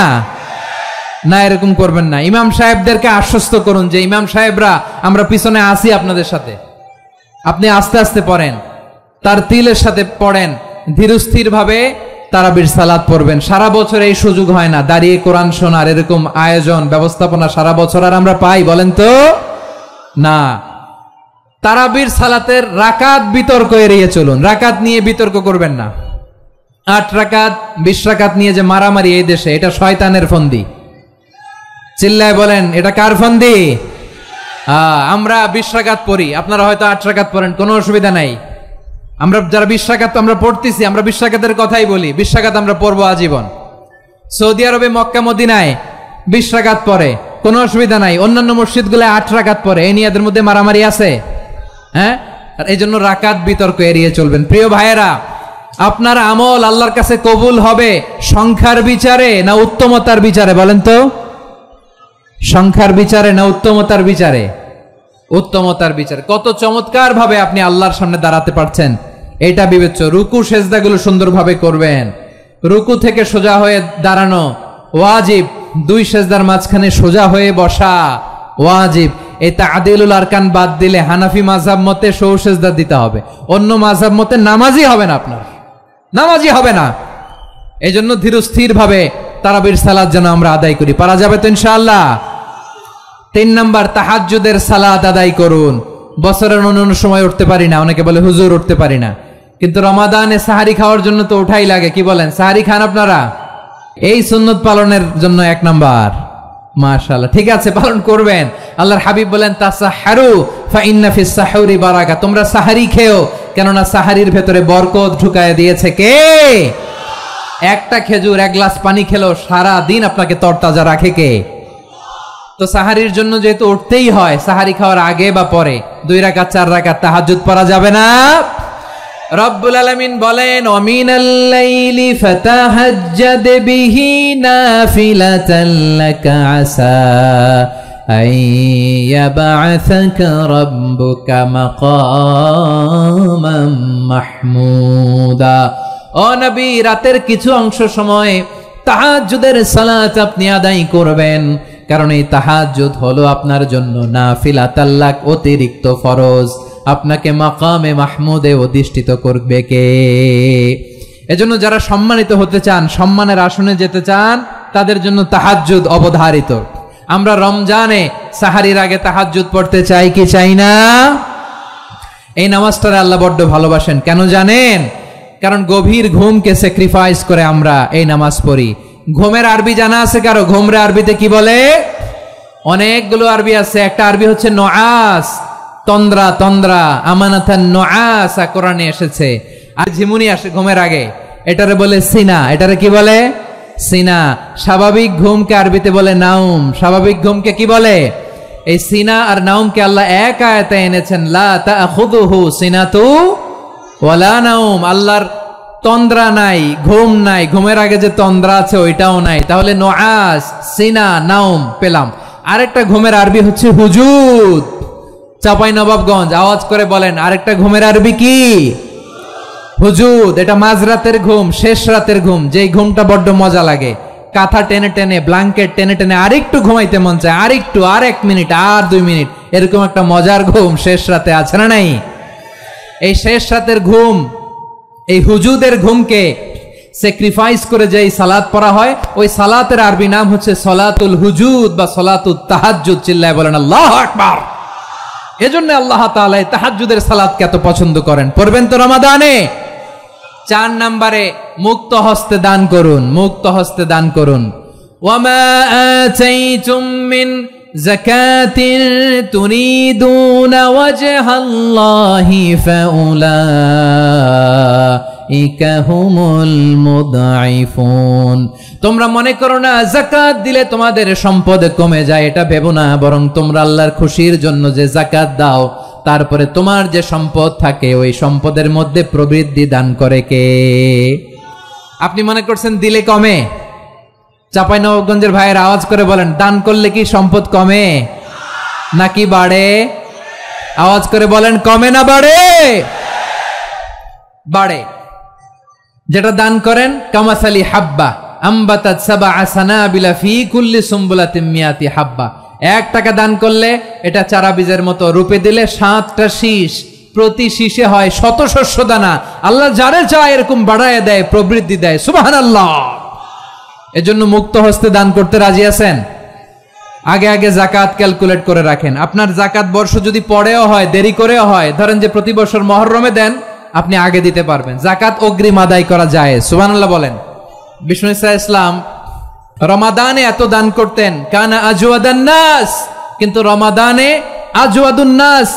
না, এরকম করবেন না। ইমাম সাহেবদেরকে আশ্বস্ত করুন যে ইমাম সাহেবরা আমরা পিছনে আসি আপনাদের সাথে, আপনি আস্তে আস্তে পড়েন, তারতিলের সাথে পড়েন, ধীরস্থির ভাবে তারাবির সালাত পড়বেন। সারা বছর এই সুযোগ হয় না, দাঁড়িয়ে কোরআন শোনার এরকম আয়োজন ব্যবস্থাপনা সারা বছর আর আমরা পাই বলেন তো? না। তারাবির সালাতের রাকাত বিতর্ক এড়িয়ে চলুন। রাকাত নিয়ে বিতর্ক করবেন না। 8 রাকাত 20 রাকাত নিয়ে যে মারামারি এই দেশে, এটা শয়তানের ফন্দি। চিল্লায় বলেন এটা কার ফন্দি? আমরা 20 রাকাত পড়ি, আপনারা হয়তো 8 রাকাত পড়েন, কোনো অসুবিধা নাই। আমরা যারা 20 রাকাত আমরা পড়তেছি, আমরা 20 রাকাতের কথাই বলি। 20 রাকাত আমরা পড়বো আজীবন। সৌদি আরবে মক্কা মদিনায় 20 রাকাত পড়ে, কোনো অসুবিধা নাই। অন্যান্য মসজিদগুলো 8 রাকাত পড়ে, এই নিয়ে এদের মধ্যে মারামারি আছে? হ্যাঁ, আর এই জন্য রাকাত বিতর্ক এড়িয়ে চলবেন। প্রিয় ভাইয়েরা, আপনার আমল আল্লাহর কাছে কবুল হবে সংখ্যার বিচারে না উত্তমতার বিচারে বলেন তো? সংখ্যার বিচারে না উত্তমতার বিচারে? উত্তমতার বিচারে। কত চমৎকার ভাবে আপনি আল্লাহর সামনে দাঁড়াতে পারছেন এটা বিবেচ্য। রুকু সেজদাগুলো সুন্দরভাবে করবেন। রুকু থেকে সোজা হয়ে দাঁড়ানো, ওয়াজিব, দুই সেজদার মাঝখানে সোজা হয়ে বসা ওয়াজিব। এই তা'দীলুল আরকান বাদ দিলে হানাফি মাযহাব মতে সৌ সেজদা দিতে হবে, অন্য মাযহাব মতে নামাজই হবে না, আপনার নামাজই হবে না। এজন্য ধীরস্থির ভাবে তারাবির সালাত যেন আমরা আদায় করি। পারা যাবে তো ইনশাআল্লাহ? 3 নাম্বার, তাহাজ্জুদের সালাত আদায় করুন। বছরের অন্য সময় উঠতে পারি না, অনেকে বলে হুজুর উঠতে পারি না, কিন্তু রমাদানে সাহারি খাওয়ার জন্য তো ওঠাই লাগে। কি বলেন, সাহারি খান আপনারা? এই সুন্নত পালনের জন্য 1 নাম্বার। মাশাআল্লাহ, ঠিক আছে, পালন করবেন। আল্লাহর হাবিব বলেন তাসাহহারু ফা ইন্না ফিস সাহুরি বারাকা, তোমরা সাহারি খেও, কেননা সাহারির ভেতরে বরকত ঢুকায় দিয়েছে কে? একটা খেজুর, 1 গ্লাস পানি খেলেও সারা দিন আপনাকে তরতাজা রাখে কে? তো সাহারির জন্য যেহেতু উঠতেই হয়, সাহারি খাওয়ার আগে বা পরে 2 রাকাত 4 রাকাত তাহাজ্জুদ পড়া যাবে না? রব্বুল আলামিন বলেন ওয়ামিনাল লাইলি ফাতাহাজ্জাদ বিহি নাফিলাতান লাকা আসা আইয়াবআসাকা রাব্বুকা মাকামান মাহমুদা। ও নবী, রাতের কিছু অংশ সময় তাহাজ্জুদের সালাত আপনি আদায় করবেন, কারণ এই তাহাজ্জুদ হলো আপনার জন্য নাফিলাতাল লাক, অতিরিক্ত ফরজ। আপনাকে মাকামে মাহমুদে অধিষ্ঠিত করবে কে? এজন্য যারা সম্মানিত হতে চান, সম্মানের আসনে যেতে চান, তাদের জন্য তাহাজ্জুদ অবধারিত। আমরা রমজানে সাহারির আগে তাহাজ্জুদ পড়তে চাই কি চাই না? এই নামাজটারে আল্লাহ বড্ড ভালোবাসেন। কেন জানেন? কারণ গভীর ঘুমকে স্যাক্রিফাইস করে আমরা এই নামাজ পড়ি। ঘুমের আরবি জানা আছে কারো? ঘুমরে আরবিতে কি বলে? অনেকগুলো আরবি আছে। একটা আরবি হচ্ছে নুআস, তন্দ্রা, তন্দ্রা, আমানাতান নুআসা কোরআনে এসেছে। আর ঝিমুনি আসে ঘুমের আগে, এটারে বলে সিনা। এটারে কি বলে? সিনা। স্বাভাবিক ঘুমকে আরবিতে বলে নাউম। স্বাভাবিক ঘুমকে কি বলে? এই সিনা আর নাউমকে আল্লাহ এক আয়াতে এনেছেন, লা তাখুযুহু সিনাতু ওয়ালা নাউম। আল্লাহর তন্দ্রা নাই, ঘুম নাই। ঘুমের আগে যে তন্দ্রা আছে ওইটাও নাই। তাহলে নুআস, সিনা, নাউম পেলাম। আরেকটা ঘুমের আরবি হচ্ছে হুজুদ। চাঁপাইনবাবগঞ্জ আওয়াজ করে বলেন, আরেকটা ঘুমের আরবি কি? হুজুদ। এটা মাঝরাতের ঘুম, শেষ রাতের ঘুম, যেই ঘুমটা বড্ড মজা লাগে। কাঁথা টেনে টেনে, ব্ল্যাঙ্কেট টেনে টেনে আরেকটু ঘুমাইতে মন চায়, আরেকটু, আর 1 মিনিট, আর 2 মিনিট, এরকম একটা মজার ঘুম শেষ রাতে আছে না নাই? এই শেষ রাতের ঘুম, এই হুজুদের ঘুমকে স্যাক্রিফাইস করে যেই সালাত পড়া হয়, ওই সালাতের আরবি নাম হচ্ছে সলাতুল হুজুদ বা সলাতুত তাহাজ্জুদ। চিল্লায় বলেন আল্লাহু আকবার। এজন্য আল্লাহ তাআলা তাহাজ্জুদের সালাতকে এত পছন্দ করেন। পড়বেন তো রমাদানে? 4 নম্বরে, মুক্ত হস্তে দান করুন। মুক্ত হস্তে দান করুন। ওয়ামা আতাইতুম মিন যাকাতিন তুরিদুনা ওয়াজহাল্লাহি ফাউলাইকা হুমুল মুদঈফুন। তোমরা মনে করো না যাকাত দিলে তোমাদের সম্পদ কমে যায়, এটা ভেবো না। বরং তোমরা আল্লাহর খুশির জন্য যে যাকাত দাও, তারপরে তোমার যে সম্পদ থাকে ওই সম্পদের মধ্যে প্রবৃদ্ধি দান করে কে? আপনি মনে করছেন দিলে কমে? চাঁপাইনবাবগঞ্জের ভাইয়ের আওয়াজ করে বলেন, দান করলে কি সম্পদ কমে নাকি বাড়ে? আওয়াজ করে বলেন, কমে না বাড়ে? বাড়ে। যেটা দান করেন, কামাসালি হাব্বা আম্বাতাত সাবআ সানাবিলা ফি কুল্লি সুম্বুলাতিন মিয়াতি হাব্বা। 1 টাকা দান করলে এটা চারা বীজের মতো, রূপে দিলে 7টা শীষ, প্রতি শীষে হয় 100 শস্য দানা। আল্লাহ যারে চায় এরকম বাড়ায় দেয়, প্রবৃদ্ধি দেয়। সুবহানাল্লাহ। এজন্য মুক্ত হস্তে দান করতে রাজি আছেন? আগে আগে যাকাত ক্যালকুলেট করে রাখেন। আপনার যাকাত বর্ষ যদি পরেও হয়, দেরি করেও হয়, ধরেন যে প্রতি বছর মুহররমে দেন, আপনি আগে দিতে পারবেন। যাকাত অগ্রিম আদায় করা যায়। সুবহানাল্লাহ বলেন। বিষ্ণু ইসা ইসলাম রমাদানে এত দান করতেন, কানা আজওয়াদান নাস, কিন্তু রমাদানে আজওয়াদুন নাস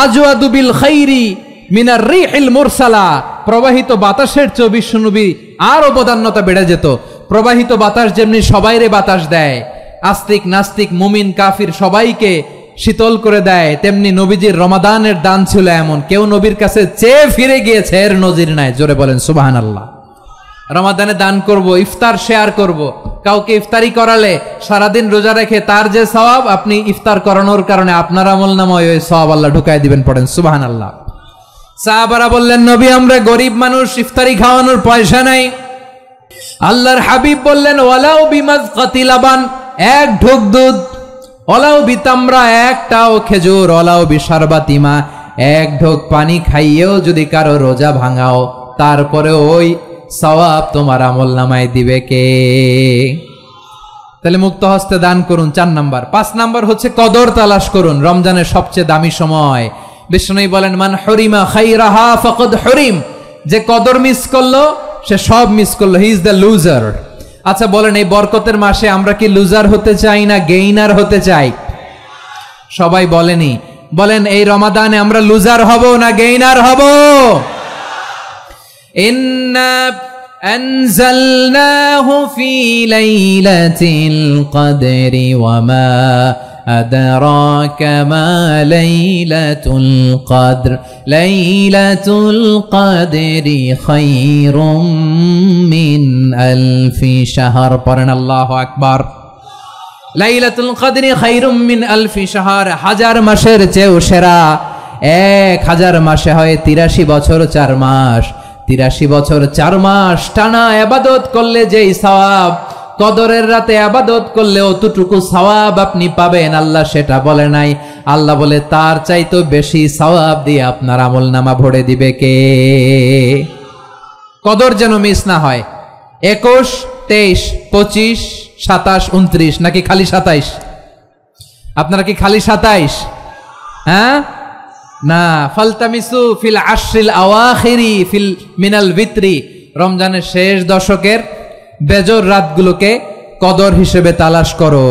আজওয়াদু বিল খাইরি মিনার রিহিল মুরসালা। প্রবাহিত বাতাসের চেয়ে বিশ্বনবী আর অবদান্যতা বেড়ে যেত। প্রবাহিত বাতাস যেমনি সবাইরে বাতাস দেয়, আস্তিক নাস্তিক মুমিন কাফির সবাইকে শীতল করে দেয়, তেমনি নবীজির রমাদানের দান ছিল এমন, কেউ নবীর কাছে চেয়ে ফিরে গিয়েছে এর নজির নাই। জোরে বলেন সুবহানাল্লাহ। রমাদানে দান করব, ইফতার শেয়ার করব। কাউকে ইফতারি করালে সারাদিন রোজা রেখে তার যে সওয়াব, আপনি ইফতার করানোর কারণে আপনার আমলনামায় ওই সওয়াব আল্লাহ ঢুকায় দিবেন। পড়েন সুবহানাল্লাহ। সাহাবারা বললেন, নবী আমরা গরিব মানুষ, ইফতারি খাওয়ানোর পয়সা নাই। আল্লাহর হাবিব বললেন ওয়ালাউ বিমাজকাতি লাবান, এক ঢোক দুধ, ওয়ালাউ বিতামরা, একটাও খেজুর, ওয়ালাউ বিশারবাতিমা, এক ঢোক পানি খাইয়েও যদি কারো রোজা ভাঙাও, তারপরে ওই সওয়াব তোমার আমলনামায় দিবে কে? তাহলে মুক্ত হস্তে দান করুন, 4 নাম্বার। 5 নাম্বার হচ্ছে কদর তালাশ করুন, রমজানের সবচেয়ে দামি সময়। বিষ্ণু বলেন মান হরিমা খাইরাহা ফাকাদ হরিম, যে কদর মিস করলো সে সব মিস করলো, হি ইজ দ্য লুজার। আচ্ছা বলেন, এই বরকতের মাসে আমরা কি লুজার হতে চাই না গেইনার হতে চাই? সবাই বলেনি, বলেন এই রমাদানে আমরা লুজার হব না গেইনার হব? ইন্না আনজালনাহু ফি লাইলাতিল কদরি ওয়া মা আদরাকা মা লাইলাতুল কদর লাইলাতুল কদরি খায়রুম মিন আলফি শাহর। পড়েন আল্লাহু আকবার। লাইলাতুল কদরি খায়রুম মিন আলফি শাহর, 1000 মাসের চেয়েও সেরা। 1000 মাসে হয় 83 বছর 4 মাস। 83 বছর 4 মাস টানা ইবাদত করলে যেই সওয়াব, কদরের রাতে ইবাদত করলে অতটুকু সওয়াব আপনি পাবেন, আল্লাহ সেটা বলে নাই। আল্লাহ বলে তার চাইতো বেশি সওয়াব দিয়ে আপনার আমলনামা ভরে দিবে কে? কদর যেন মিস না হয়। 21, 23, 25, 27, 29 নাকি খালি 27? আপনারা কি খালি 27? হ্যাঁ না, ফালতামিসু ফিল আশরিল আওয়াখিরি ফিল মিনাল ভিত্রি, রমজানের শেষ দশকের বেজর রাতগুলোকে কদর হিসেবে তালাশ করো।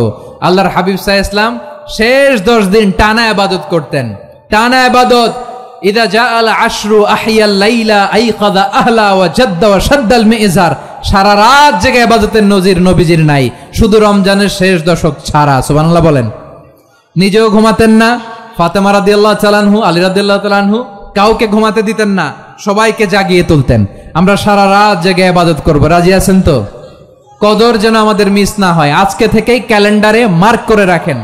আল্লাহর হাবিব সাল্লাল্লাহু আলাইহি ওয়াসাল্লাম শেষ 10 দিন টানা ইবাদত করতেন, টানা ইবাদত। ইদা জাআল আশরু আহিয়াল লাইলা আইকাযা আহলা ওয়া জাদ্দা ওয়া শাদ্দাল মিজার, সারা রাত জেগে ইবাদতের নজির নবীজির নাই, শুধু রমজানের শেষ দশক ছাড়া। সুবহানাল্লাহ বলেন। নিজেও ঘুমাতেন না, ফাতেমা রাদিয়াল্লাহু তাআলা আনহু, আলী রাদিয়াল্লাহু তাআলা আনহু কাউকে ঘুমাতে দিতেন না, সবাইকে জাগিয়ে তুলতেন। আমরা সারা রাত জেগে ইবাদত করব, রাজি আছেন তো? কদর যেন আমাদের মিস না হয়। আজকে থেকেই ক্যালেন্ডারে মার্ক করে রাখেন,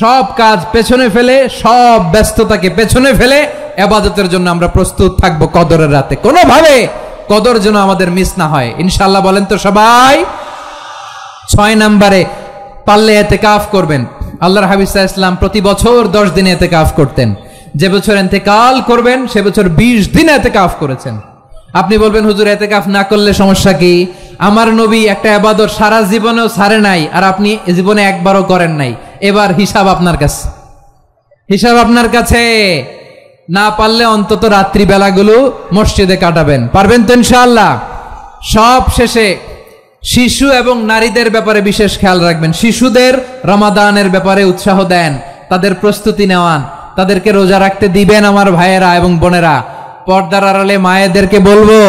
সব কাজ পেছনে ফেলে, সব ব্যস্ততাকে পেছনে ফেলে ইবাদতের জন্য আমরা প্রস্তুত থাকবো কদরের রাতে। কোনোভাবে কদর যেন আমাদের মিস না হয়, ইনশাআল্লাহ। বলেন তো সবাই। 6 নম্বরে পারলে ইতিকাফ করবেন। আল্লাহর হাবিব সাল্লাল্লাহু আলাইহি ওয়াসাল্লাম প্রতি বছর 10 দিন ইতিকাফ করতেন। যে বছর ইন্তেকাল করবেন সে বছর 20 দিন ইতিকাফ করেছেন। আপনি বলবেন হুজুর ইতিকাফ না করলে সমস্যা কি? আমার নবী একটা ইবাদত সারা জীবনেও ছাড়ে নাই, আর আপনি জীবনে একবারও করেন নাই। এবার হিসাব আপনার কাছে, হিসাব আপনার কাছে। না পারলে অন্তত রাত্রি বেলাগুলো মসজিদে কাটাবেন, পারবেন তো ইনশাআল্লাহ? সব শেষে শিশু এবং নারীদের ব্যাপারে বিশেষ খেয়াল রাখবেন। শিশুদের রমাদানের ব্যাপারে উৎসাহ দেন, তাদের প্রস্তুতি নেওয়ান, তাদেরকে রোজা রাখতে দিবেন। আমার ভাইয়েরা এবং বোনেরা, পর্দার আড়ালে মায়েদেরকে বলবো,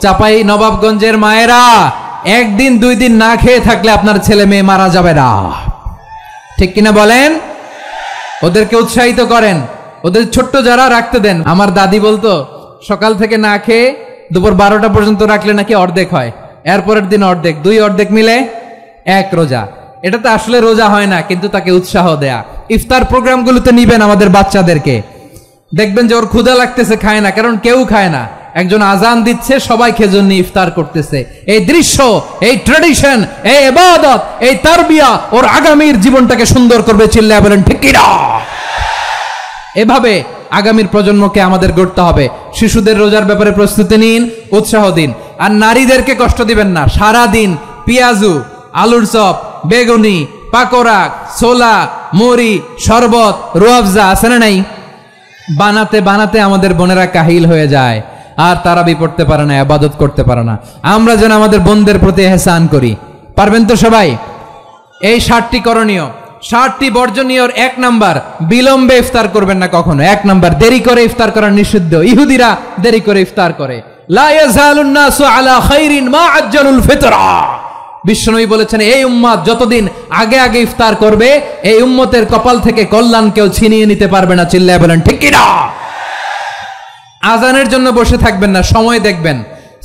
চাপাই নবাবগঞ্জের মায়েরা, 1 দিন 2 দিন না খেয়ে থাকলে আপনার ছেলে মেয়ে মারা যাবে না, ঠিক কিনা বলেন? ওদেরকে উৎসাহিত করেন, ওদের ছোট্ট যারা রাখতে দেন। আমার দাদি বলতো সকাল থেকে না খেয়ে দুপুর 12টা পর্যন্ত রাখলে নাকি অর্ধেক হয়, এরপরের দিন অর্ধেক, 2 অর্ধেক মিলে 1 রোজা। এটা তো আসলে রোজা হয় না, কিন্তু তাকে উৎসাহ দেয়া। ইফতার প্রোগ্রামগুলোতে নিবেন আমাদের বাচ্চাদেরকে, দেখবেন যে ওর ক্ষুধা লাগতেছে, খায় না, কারণ কেউ খায় না। একজন আজান দিচ্ছে, সবাই খেজুর নিয়ে ইফতার করতেছে। এই দৃশ্য, এই ট্র্যাডিশন, এই ইবাদত, এই তারবিয়া ওর আগামীর জীবনটাকে সুন্দর করবে। চিল্লায় বলেন ঠিক কি না? এভাবে আগামীর প্রজন্মকে আমাদের গড়তে হবে। শিশুদের রোজার ব্যাপারে প্রস্তুতি নিন, উৎসাহ দিন। আর নারীদেরকে কষ্ট দিবেন না। সারা দিন পেঁয়াজু, আলুর চপ, বেগুনি, পাকোড়া, ছোলা, মুড়ি, শরবত, রুয়াবজা আছে না নাই? বানাতে বানাতে আমাদের বোনেরা কাহিল হয়ে যায়, আর তারাবি পড়তে পারে না, ইবাদত করতে পারে না। আমরা যেন আমাদের বোনদের প্রতি ইহসান করি। পারবেন তো সবাই? এই 7টি করণীয়, 7টি বর্জনীয়। 1 নাম্বার, বিলম্বে ইফতার করবেন না কখনো। 1 নাম্বার, দেরি করে ইফতার করা নিষিদ্ধ। ইহুদিরা দেরি করে ইফতার করে। লা ইয়াজালুন নাসু আলা খাইরিন মা আজ্জালুল ফিতরা। বিশ্বনবী বলেছেন, এই উম্মত যতদিন আগে আগে ইফতার করবে, এই উম্মতের কপাল থেকে কল্যাণ কেউ ছিনিয়ে নিতে পারবে না। চিল্লায় বলেন ঠিক কি না? আজানের জন্য বসে থাকবেন না, সময় দেখবেন।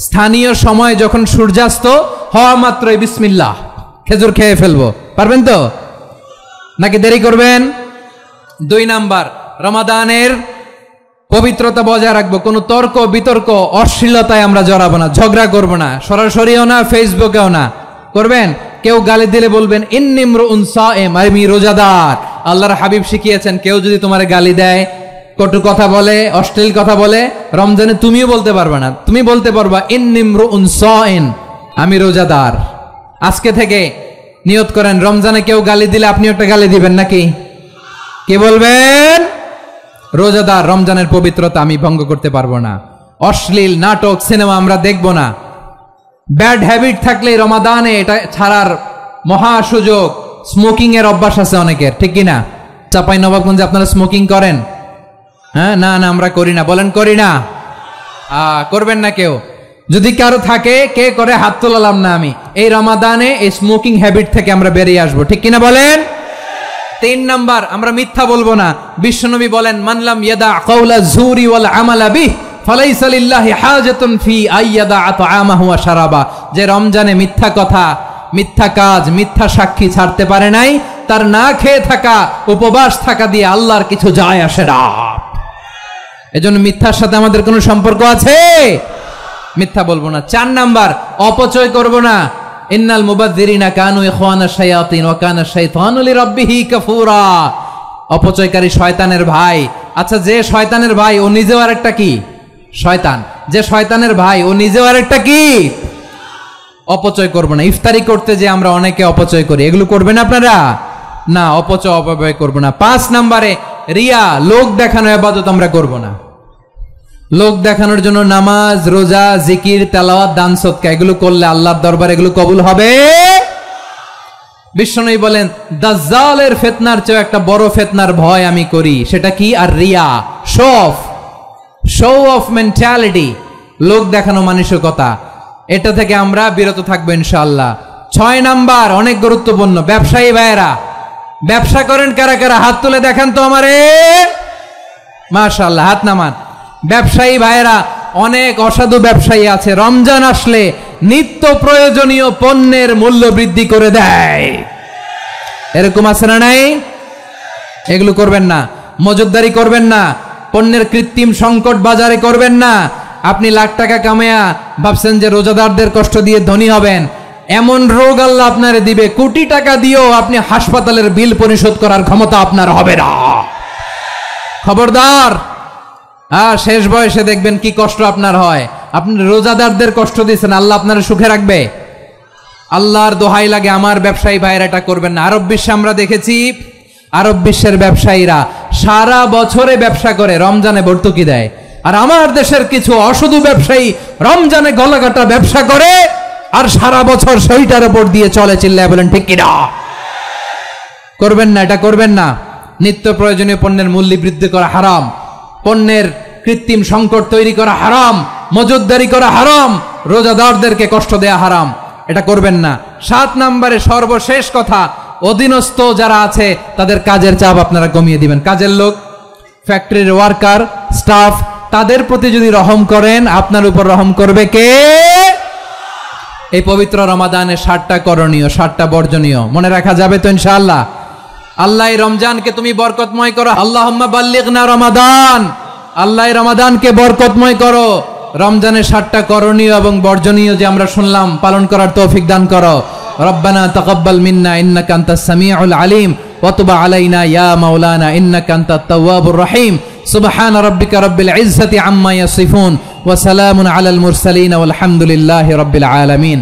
স্থানীয় সময় যখন সূর্যাস্ত হওয়া মাত্রই বিসমিল্লাহ, খেজুর খেয়ে ফেলবো। পারবেন তো নাকি দেরি করবেন? 2 নাম্বার, রমাদানের পবিত্রতা বজায় রাখবো, কোনো তর্ক বিতর্ক অশ্লীলতায় আমরা জড়াবো না, ঝগড়া করবো না, সরাসরিও না, ফেসবুকেও না। করবেন কেউ গালি দিলে বলবেন ইন্নী ইমরুউন সায়েম, আমি রোজাদার। আল্লাহর হাবিব শিখিয়েছেন কেউ যদি তোমার গালি দেয়, কটু কথা বলে, অশ্লীল কথা বলে, রমজানে তুমিও বলতে পারবে না, তুমি বলতে পারবা ইন্নী ইমরুউন সায়েম, আমি রোজাদার। আজকে থেকে নিয়ত করেন রমজানে কেউ গালি দিলে আপনি একটা গালি দিবেন নাকি? কে বলবেন? রোজাদার, রমজানের পবিত্রতা আমি ভঙ্গ করতে পারবো না। অশ্লীল নাটক সিনেমা আমরা দেখব না। ব্যাড হ্যাবিট থাকলে রমাদানে এটা ছাড়ার মহা সুযোগ। স্মোকিং এর অভ্যাস আছে অনেকের, ঠিক কিনা? চাপাই নবাবগঞ্জে আপনারা স্মোকিং করেন? হ্যাঁ, না না আমরা করি না, বলেন করি না। করবেন না কেউ? যদি কারো থাকে, কে করে হাত তোলালাম না আমি। এই রমাদানে এই স্মোকিং হ্যাবিট থেকে আমরা বেরিয়ে আসবো, ঠিক কিনা বলেন? 3 নাম্বার, আমরা মিথ্যা বলবো না। বিশ্বনবী বলেন মানলাম ইয়াদা কাওলা যুরি ওয়াল আমালা বিহি ফালাইসা লিল্লাহি হাজাতুন ফি আইয়াদা তাআমাহু ওয়া শারাবা। যে রমজানে মিথ্যা কথা, মিথ্যা কাজ, মিথ্যা সাক্ষী ছাড়তে পারে নাই, তার না খেয়ে থাকা, উপবাস থাকা দিয়ে আল্লাহর কিছু যায় আসে না। এজন্য মিথ্যার সাথে আমাদের কোনো সম্পর্ক আছে? মিথ্যা বলবো না। 4 নাম্বার, অপচয় করব না। ইন্নাল মুবাযযিরিনা কানু ইখওয়ানাশ শায়াতিন ওয়া কানা শাইতানু লিরাব্বিহি কাফুরা। অপচয়কারী শয়তানের ভাই। আচ্ছা, যে শয়তানের ভাই ও নিজেও আরেকটা কি? শয়তান। যে শয়তানের ভাই ও নিজেও আরেকটা কি? অপচয় করব না। ইফতারি করতে যে আমরা অনেকে অপচয় করি, এগুলো করবেন আপনারা? না, অপব্যয় করব না। 5 নম্বরে রিয়া, লোক দেখানো ইবাদত আমরা করব না। লোক দেখানোর জন্য নামাজ, রোজা, জিকির, তেলাওয়াত, দান সদকা এগুলো করলে আল্লাহর দরবারে এগুলো কবুল হবে? বিশ্বনবী বলেন দাজ্জালের ফিতনার চেয়ে একটা বড় ফিতনার ভয় আমি করি, সেটা কি? আর রিয়া, শো অফ মেন্টালিটি, লোক দেখানো মানসিকতা। এটা থেকে আমরা বিরত থাকবো ইনশাআল্লাহ। 6 নাম্বার, অনেক গুরুত্বপূর্ণ। ব্যবসায়ী ভাইয়েরা, ব্যবসা করেন কারা কারা? হাত তুলে দেখান তো আমারে। মাশাআল্লাহ, হাত নামান। ব্যবসায়ী ভাইয়েরা, অনেক অসাধু ব্যবসায়ী আছে, রমজান আসলে নিত্য প্রয়োজনীয় পণ্যের মূল্য বৃদ্ধি করে দেয়। এরকম আছে না নাই? এগুলো করবেন না। মজুদদারি করবেন না। পণ্যের কৃত্রিম সংকট বাজারে করবেন না। আপনি লাখ টাকা কামায়া ভাবছেন যে রোজাদারদের কষ্ট দিয়ে ধনী হবেন, এমন রোগ আল্লাহ আপনারে দিবে, কোটি টাকা দিয়েও আপনি হাসপাতালের বিল পরিশোধ করার ক্ষমতা আপনার হবে না। খবরদার। শেষ বয়সে দেখবেন কি কষ্ট আপনার হয়। আপনি রোজাদারদের কষ্ট দিয়েছেন, আল্লাহ আপনার সুখে রাখবে? আল্লাহর দোহাই লাগে, আমার ব্যবসায়ী ভাইয়েরা এটা করবেন না। আরব বিশ্বে আমরা দেখেছি, আরব বিশ্বের ব্যবসায়ীরা সারা বছরে ব্যবসা করে, রমজানে ভর্তুকি দেয়। আর আমার দেশের কিছু অসাধু ব্যবসায়ী রমজানে গলাকাটা ব্যবসা করে আর সারা বছর সেইটার উপর দিয়ে চলে। চিল্লায় বলেন ঠিক কিনা? করবেন না, এটা করবেন না। নিত্য প্রয়োজনীয় পণ্যের মূল্য বৃদ্ধি করা হারাম, পণ্যের কৃত্রিম সংকট তৈরি করা হারাম, মজুদদারি করা হারাম, রোজাদারদেরকে কষ্ট দেয়া হারাম, এটা করবেন না। 7 নম্বরে সর্বশেষ কথা, অধীনস্থ যারা আছে তাদের কাজের চাপ আপনারা কমিয়ে দিবেন। কাজের লোক, ফ্যাক্টরির ওয়ার্কার, স্টাফ, তাদের প্রতি যদি রহম করেন, আপনার উপর রহম করবে কে? এই পবিত্র রমাদানে 7টা করণীয়, 7টা বর্জনীয় মনে রাখা যাবে তো ইনশাআল্লাহ? আল্লাহ এই রমজানকে তুমি বরকতময় করো। আল্লাহুম্মা বাল্লিগনা রমাদান। আল্লাহ রমাদানকে বরকতময় করো। রমজানের 7টা করণীয় এবং বর্জনীয় যে আমরা শুনলাম, পালন করার তৌফিক দান করো। রব্বানা তাকাব্বাল মিন্না ইন্নাকা আনতাস সামিউল আলিম ওয়া তুব আলাইনা ইয়া মাওলানা ইন্নাকা আনতাত তাওয়াবুর রহিম। সুবহানা রাব্বিকা রাব্বিল ইজ্জাতি আম্মা ইয়াসিফুন ওয়া সালামুন আলাল মুরসালিন ওয়াল হামদুলিল্লাহি রাব্বিল আলামিন।